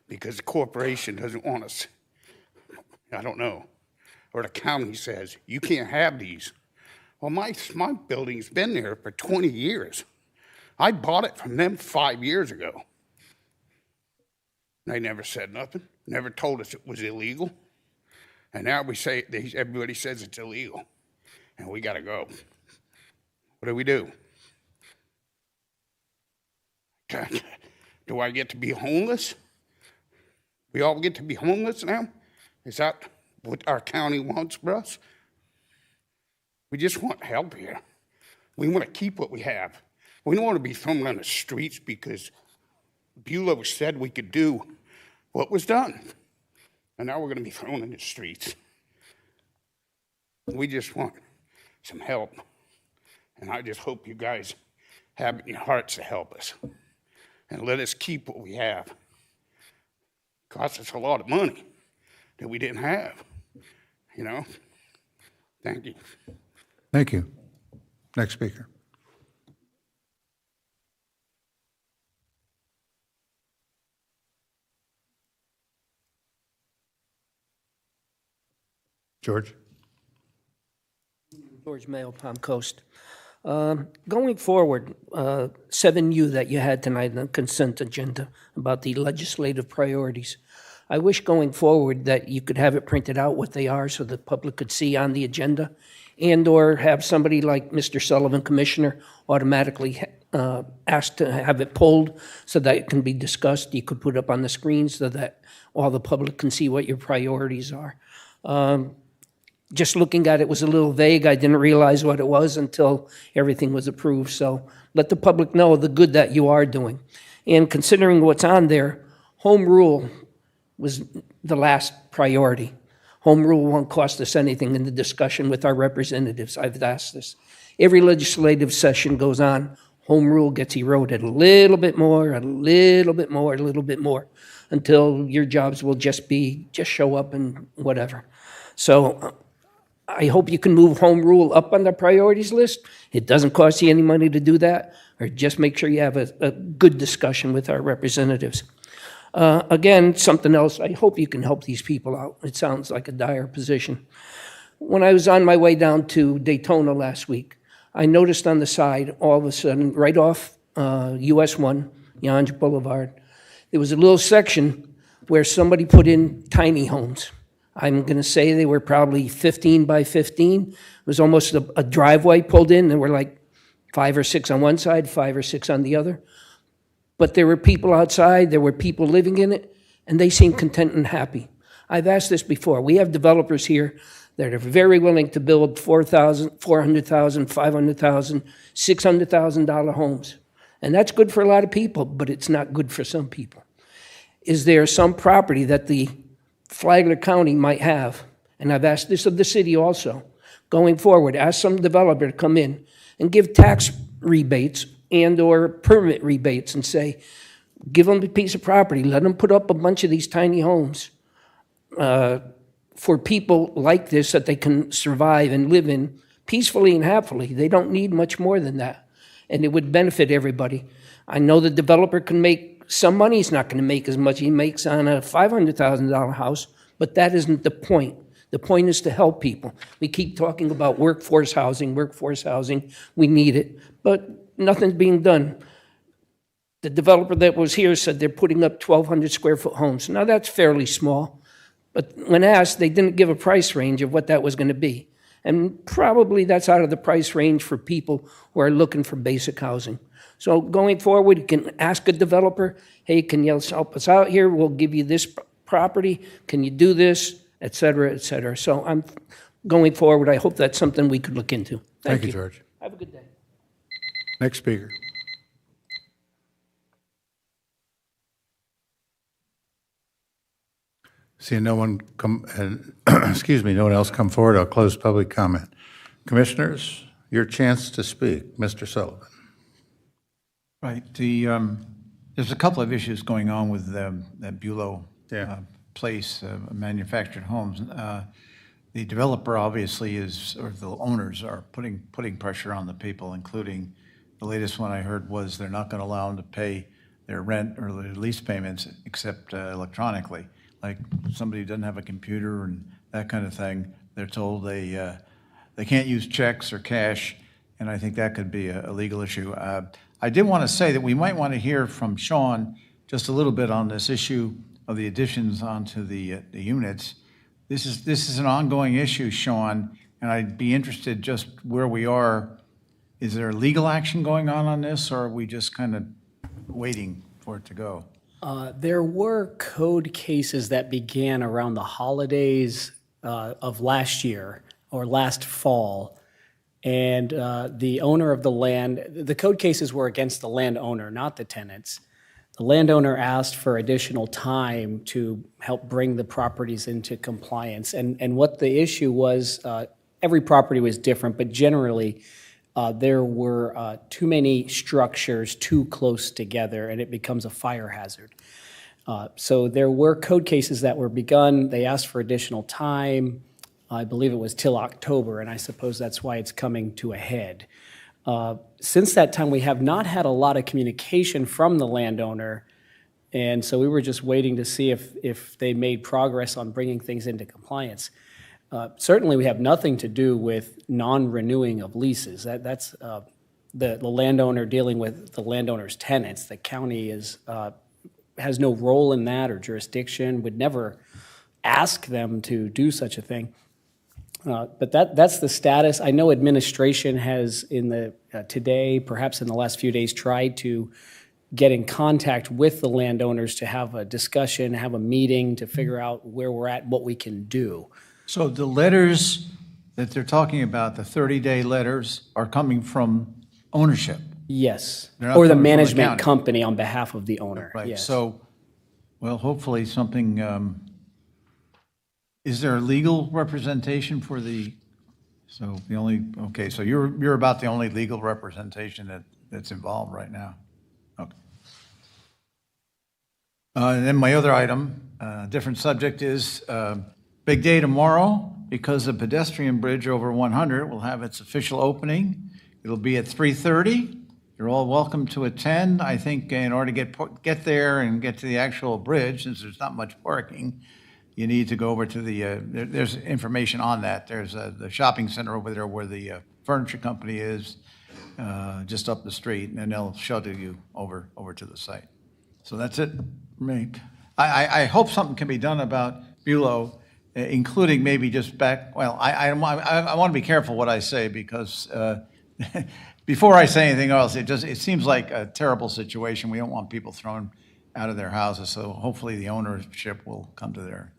Because the corporation doesn't want us. I don't know. Or the county says, you can't have these. Well, my building's been there for 20 years. I bought it from them 5 years ago. They never said nothing, never told us it was illegal. And now we say, everybody says it's illegal, and we gotta go. What do we do? Do I get to be homeless? We all get to be homeless now? Is that what our county wants for us? We just want help here. We want to keep what we have. We don't want to be thrown on the streets because Bulow said we could do what was done. And now we're going to be thrown in the streets. We just want some help. And I just hope you guys have it in your hearts to help us. And let us keep what we have. It cost us a lot of money that we didn't have, you know? Thank you. Thank you. Next speaker. George? George Mayo, Palm Coast. Going forward, 7U that you had tonight on the consent agenda about the legislative priorities, I wish going forward that you could have it printed out what they are so the public could see on the agenda, and or have somebody like Mr. Sullivan, Commissioner, automatically asked to have it pulled so that it can be discussed. You could put it up on the screen so that all the public can see what your priorities are. Just looking at it was a little vague. I didn't realize what it was until everything was approved. So let the public know the good that you are doing. And considering what's on there, home rule was the last priority. Home rule won't cost us anything in the discussion with our representatives. I've asked this. Every legislative session goes on, home rule gets eroded a little bit more, a little bit more, a little bit more, until your jobs will just show up and whatever. So I hope you can move home rule up on the priorities list. It doesn't cost you any money to do that, or just make sure you have a good discussion with our representatives. Again, something else, I hope you can help these people out. It sounds like a dire position. When I was on my way down to Daytona last week, I noticed on the side, all of a sudden, right off US 1, Yonge Boulevard, there was a little section where somebody put in tiny homes. I'm going to say they were probably 15 by 15. It was almost a driveway pulled in. There were like 5 or 6 on one side, 5 or 6 on the other. But there were people outside, there were people living in it, and they seemed content and happy. I've asked this before. We have developers here that are very willing to build $400,000, $500,000, $600,000 homes. And that's good for a lot of people, but it's not good for some people. Is there some property that the Flagler County might have, and I've asked this of the city also, going forward, ask some developer to come in and give tax rebates and or permit rebates and say, give them a piece of property, let them put up a bunch of these tiny homes for people like this that they can survive and live in peacefully and happily. They don't need much more than that, and it would benefit everybody. I know the developer can make some money. He's not going to make as much he makes on a $500,000 house, but that isn't the point. The point is to help people. We keep talking about workforce housing. We need it, but nothing's being done. The developer that was here said they're putting up 1,200 square foot homes. Now that's fairly small, but when asked, they didn't give a price range of what that was going to be. And probably that's out of the price range for people who are looking for basic housing. So going forward, you can ask a developer, hey, can you help us out here? We'll give you this property. Can you do this? Et cetera, et cetera. So I'm going forward. I hope that's something we could look into. Thank you, George. Have a good day. Next speaker. Seeing no one no one else come forward, I'll close public comment. Commissioners, your chance to speak. Mr. Sullivan. Right. There's a couple of issues going on with that Bulow place, manufactured homes. The developer obviously or the owners are putting pressure on the people, including the latest one I heard was they're not going to allow them to pay their rent or their lease payments except electronically. Like somebody who doesn't have a computer and that kind of thing, they're told they can't use checks or cash, and I think that could be a legal issue. I did want to say that we might want to hear from Sean just a little bit on this issue of the additions onto the units. This is an ongoing issue, Sean, and I'd be interested just where we are. Is there legal action going on this, or are we just kind of waiting for it to go? There were code cases that began around the holidays of last year or last fall. And the owner of the land, the code cases were against the landowner, not the tenants. The landowner asked for additional time to help bring the properties into compliance. And what the issue was, every property was different, but generally there were too many structures too close together, and it becomes a fire hazard. So there were code cases that were begun. They asked for additional time. I believe it was till October, and I suppose that's why it's coming to a head. Since that time, we have not had a lot of communication from the landowner, and so we were just waiting to see if they made progress on bringing things into compliance. Certainly, we have nothing to do with non-renewing of leases. That's the landowner dealing with the landowner's tenants. The county has no role in that or jurisdiction, would never ask them to do such a thing. But that's the status. I know administration has today, perhaps in the last few days, tried to get in contact with the landowners to have a discussion, have a meeting to figure out where we're at, what we can do. So the letters that they're talking about, the 30-day letters, are coming from ownership? Yes, They're not or the coming from the management county. company on behalf of the owner. Right, Yes. so, well, hopefully something, is there a legal representation for so you're about the only legal representation that's involved right now? Okay. And then my other item, different subject, is big day tomorrow because the pedestrian bridge over 100 will have its official opening. It'll be at 3:30. You're all welcome to attend. I think in order to get there and get to the actual bridge, since there's not much parking, you need to go over to there's information on that. There's the shopping center over there where the furniture company is, just up the street, and they'll shuttle you over to the site. So that's it for me. I hope something can be done about Bulow, including maybe just I want to be careful what I say because before I say anything else, it seems like a terrible situation. We don't want people thrown out of their houses, so hopefully the ownership will come to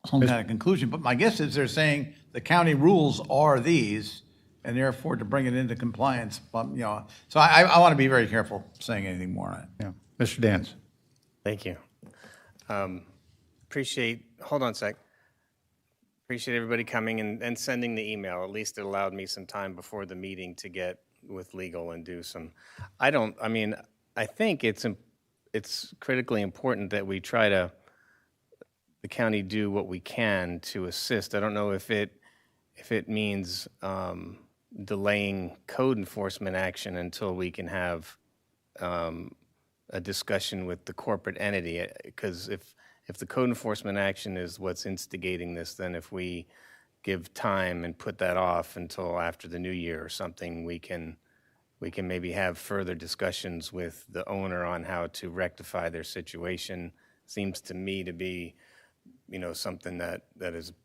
some kind of conclusion. But my guess is they're saying the county rules are these, and therefore to bring it into compliance. But, so I want to be very careful saying anything more on it. Yeah. Mr. Dance. Thank you. Hold on a sec. Appreciate everybody coming and sending the email. At least it allowed me some time before the meeting to get with legal and do some, I think it's critically important that we try to, the county do what we can to assist. I don't know if it means delaying code enforcement action until we can have a discussion with the corporate entity, because if the code enforcement action is what's instigating this, then if we give time and put that off until after the new year or something, we can maybe have further discussions with the owner on how to rectify their situation. Seems to me to be, something that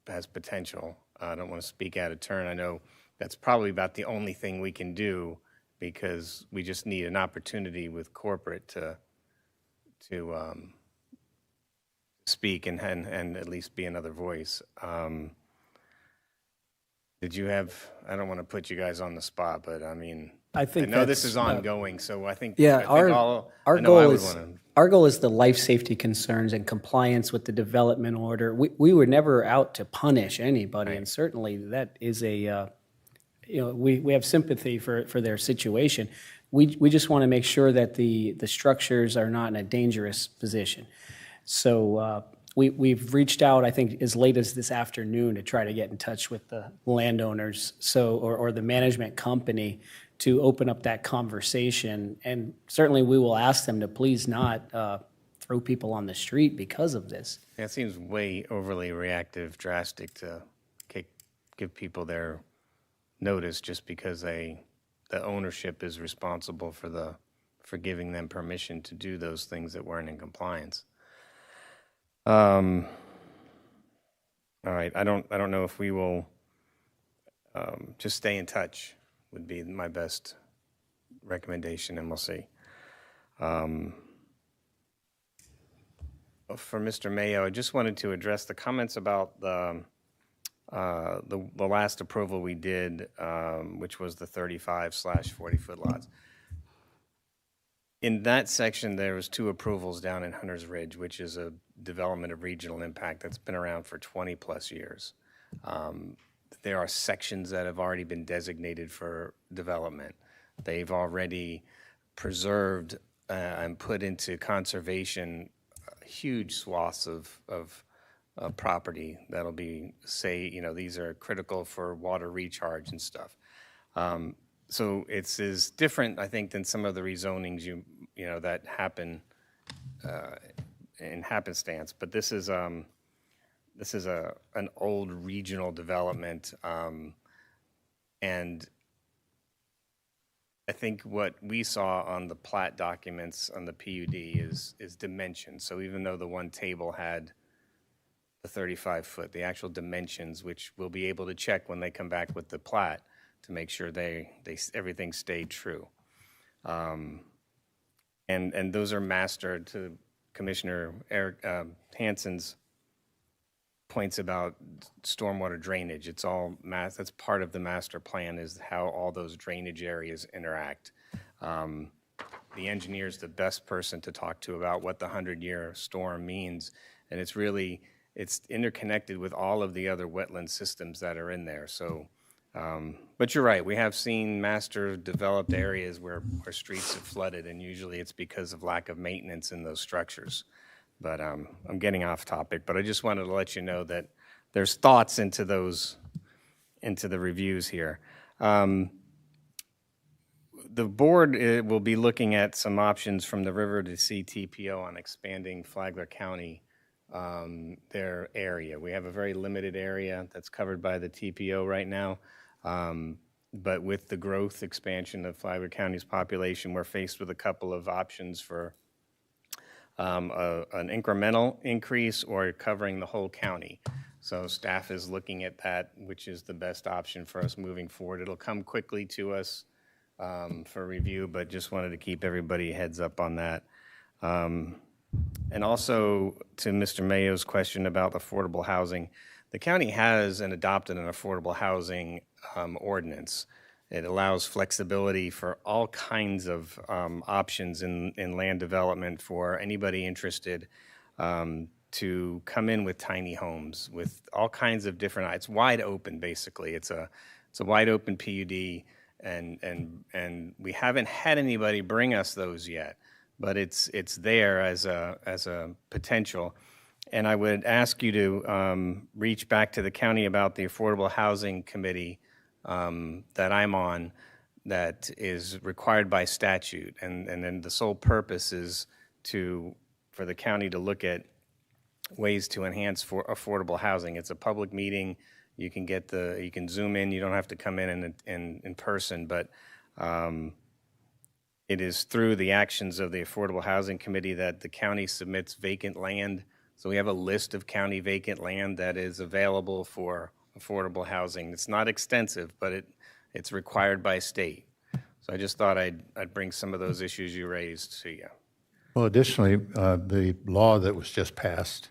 has potential. I don't want to speak out of turn. I know that's probably about the only thing we can do, because we just need an opportunity with corporate to speak and at least be another voice. Did you have, I don't want to put you guys on the spot, but I know this is ongoing, so I think, our goal is the life safety concerns and compliance with the development order. We were never out to punish anybody, right. And certainly that is we have sympathy for their situation. We just want to make sure that the structures are not in a dangerous position. So we've reached out, I think, as late as this afternoon to try to get in touch with the landowners, or the management company, to open up that conversation. And certainly we will ask them to please not throw people on the street because of this. Yeah, it seems way overly reactive, drastic to give people their notice just because the the ownership is responsible for giving them permission to do those things that weren't in compliance. All right, I don't know if we will just stay in touch would be my best recommendation, and we'll see. For Mr. Mayo, I just wanted to address the comments about the last approval we did, which was the 35/40-foot lots. In that section, there was 2 approvals down in Hunter's Ridge, which is a development of regional impact that's been around for 20-plus years. There are sections that have already been designated for development. They've already preserved and put into conservation huge swaths of property that'll be, say, these are critical for water recharge and stuff. So it's is different, I think, than some of the rezonings that happen in happenstance. But this is an old regional development, and I think what we saw on the plat documents on the PUD is dimension. So even though the one table had the 35-foot, the actual dimensions, which we'll be able to check when they come back with the plat to make sure everything stayed true. And those are mastered to Commissioner Eric Hansen's points about stormwater drainage. It's all that's part of the master plan, is how all those drainage areas interact. The engineer's the best person to talk to about what the 100-year storm means, and it's interconnected with all of the other wetland systems that are in there. So, but you're right, we have seen master developed areas where streets have flooded, and usually it's because of lack of maintenance in those structures. But I'm getting off topic, but I just wanted to let you know that there's thoughts into the reviews here. The board will be looking at some options from the River to Sea TPO on expanding Flagler County, their area. We have a very limited area that's covered by the TPO right now, but with the growth expansion of Flagler County's population, we're faced with a couple of options for an incremental increase or covering the whole county. So staff is looking at that, which is the best option for us moving forward. It'll come quickly to us for review, but just wanted to keep everybody heads up on that. And also to Mr. Mayo's question about affordable housing, the county has adopted an affordable housing ordinance. It allows flexibility for all kinds of options in land development for anybody interested to come in with tiny homes with all kinds of different. It's wide open, basically. It's a wide open PUD, and we haven't had anybody bring us those yet, but it's there as a potential. And I would ask you to reach back to the county about the Affordable Housing Committee that I'm on, that is required by statute, and then the sole purpose is for the county to look at ways to enhance for affordable housing. It's a public meeting. You can you can Zoom in. You don't have to come in person, but it is through the actions of the Affordable Housing Committee that the county submits vacant land. So we have a list of county vacant land that is available for affordable housing. It's not extensive, but it's required by state. So I just thought I'd bring some of those issues you raised to you. Well, additionally, the law that was just passed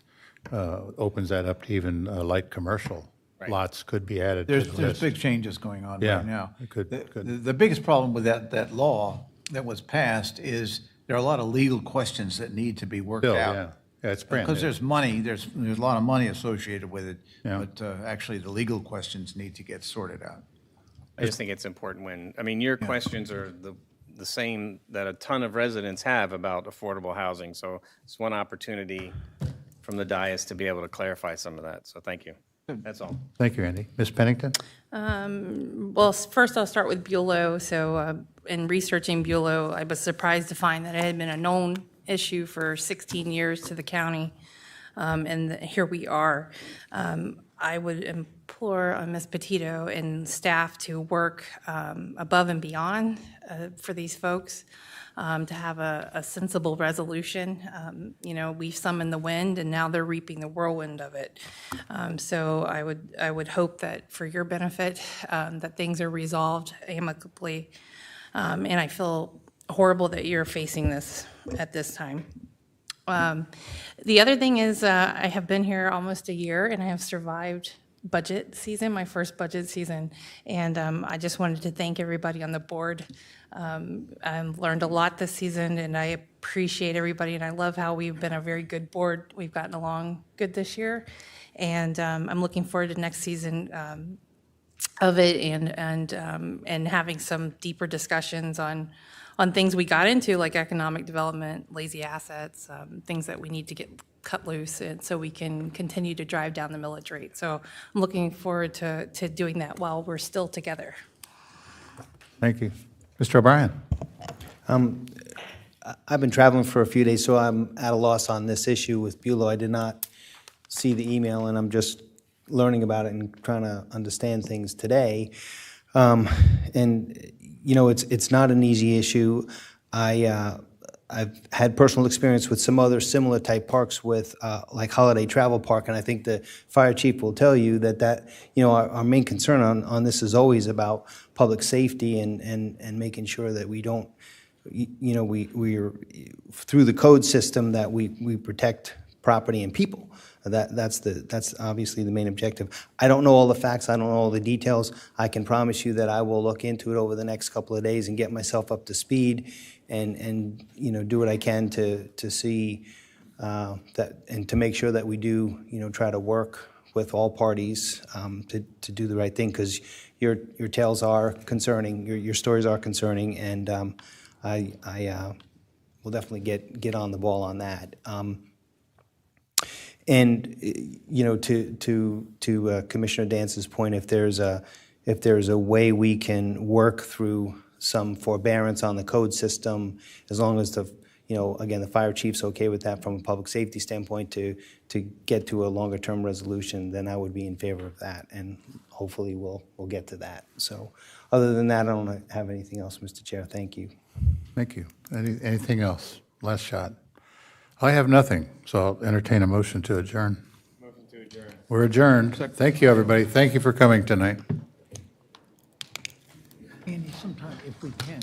opens that up to even light commercial lots could be added to the list. There's big changes going on right now. It could. The biggest problem with that law that was passed is there are a lot of legal questions that need to be worked out. Yeah, it's brand new. Because there's money, there's a lot of money associated with it, but actually the legal questions need to get sorted out. I just think it's important your questions are the same that a ton of residents have about affordable housing. So it's one opportunity from the dais to be able to clarify some of that. So thank you. That's all. Thank you, Andy. Ms. Pennington? Well, first I'll start with Bulow. So in researching Bulow, I was surprised to find that it had been a known issue for 16 years to the county, and here we are. I would implore Ms. Petito and staff to work above and beyond for these folks, to have a sensible resolution. You know, we've summoned the wind, and now they're reaping the whirlwind of it. So I would hope that for your benefit, that things are resolved amicably. And I feel horrible that you're facing this at this time. The other thing is, I have been here almost a year, and I have survived budget season, my first budget season, and I just wanted to thank everybody on the board. I've learned a lot this season, and I appreciate everybody, and I love how we've been a very good board. We've gotten along good this year, and I'm looking forward to next season of it, and having some deeper discussions on things we got into, like economic development, lazy assets, things that we need to get cut loose, and so we can continue to drive down the millage rate. So I'm looking forward to doing that while we're still together. Thank you. Mr. O'Brien? I've been traveling for a few days, so I'm at a loss on this issue with Bulow. I did not see the email, and I'm just learning about it and trying to understand things today. And, you know, it's not an easy issue. I've had personal experience with some other similar type parks with, like Holiday Travel Park, and I think the fire chief will tell you that you know, our main concern on this is always about public safety and making sure that we don't, you know, we're through the code system that we protect property and people. That's obviously the main objective. I don't know all the facts. I don't know all the details. I can promise you that I will look into it over the next couple of days and get myself up to speed and you know, do what I can to see that, and to make sure that we do, you know, try to work with all parties to do the right thing, because your tales are concerning, your stories are concerning, and I will definitely get on the ball on that. And you know, to Commissioner Dance's point, if there's a way we can work through some forbearance on the code system, as long as you know, again, the fire chief's okay with that from a public safety standpoint, to get to a longer term resolution, then I would be in favor of that, and hopefully we'll get to that. So, other than that, I don't have anything else, Mr. Chair. Thank you. Thank you. Anything else? Last shot. I have nothing, so I'll entertain a motion to adjourn. Motion to adjourn. We're adjourned. Thank you, everybody. Thank you for coming tonight. Andy, sometime if we can,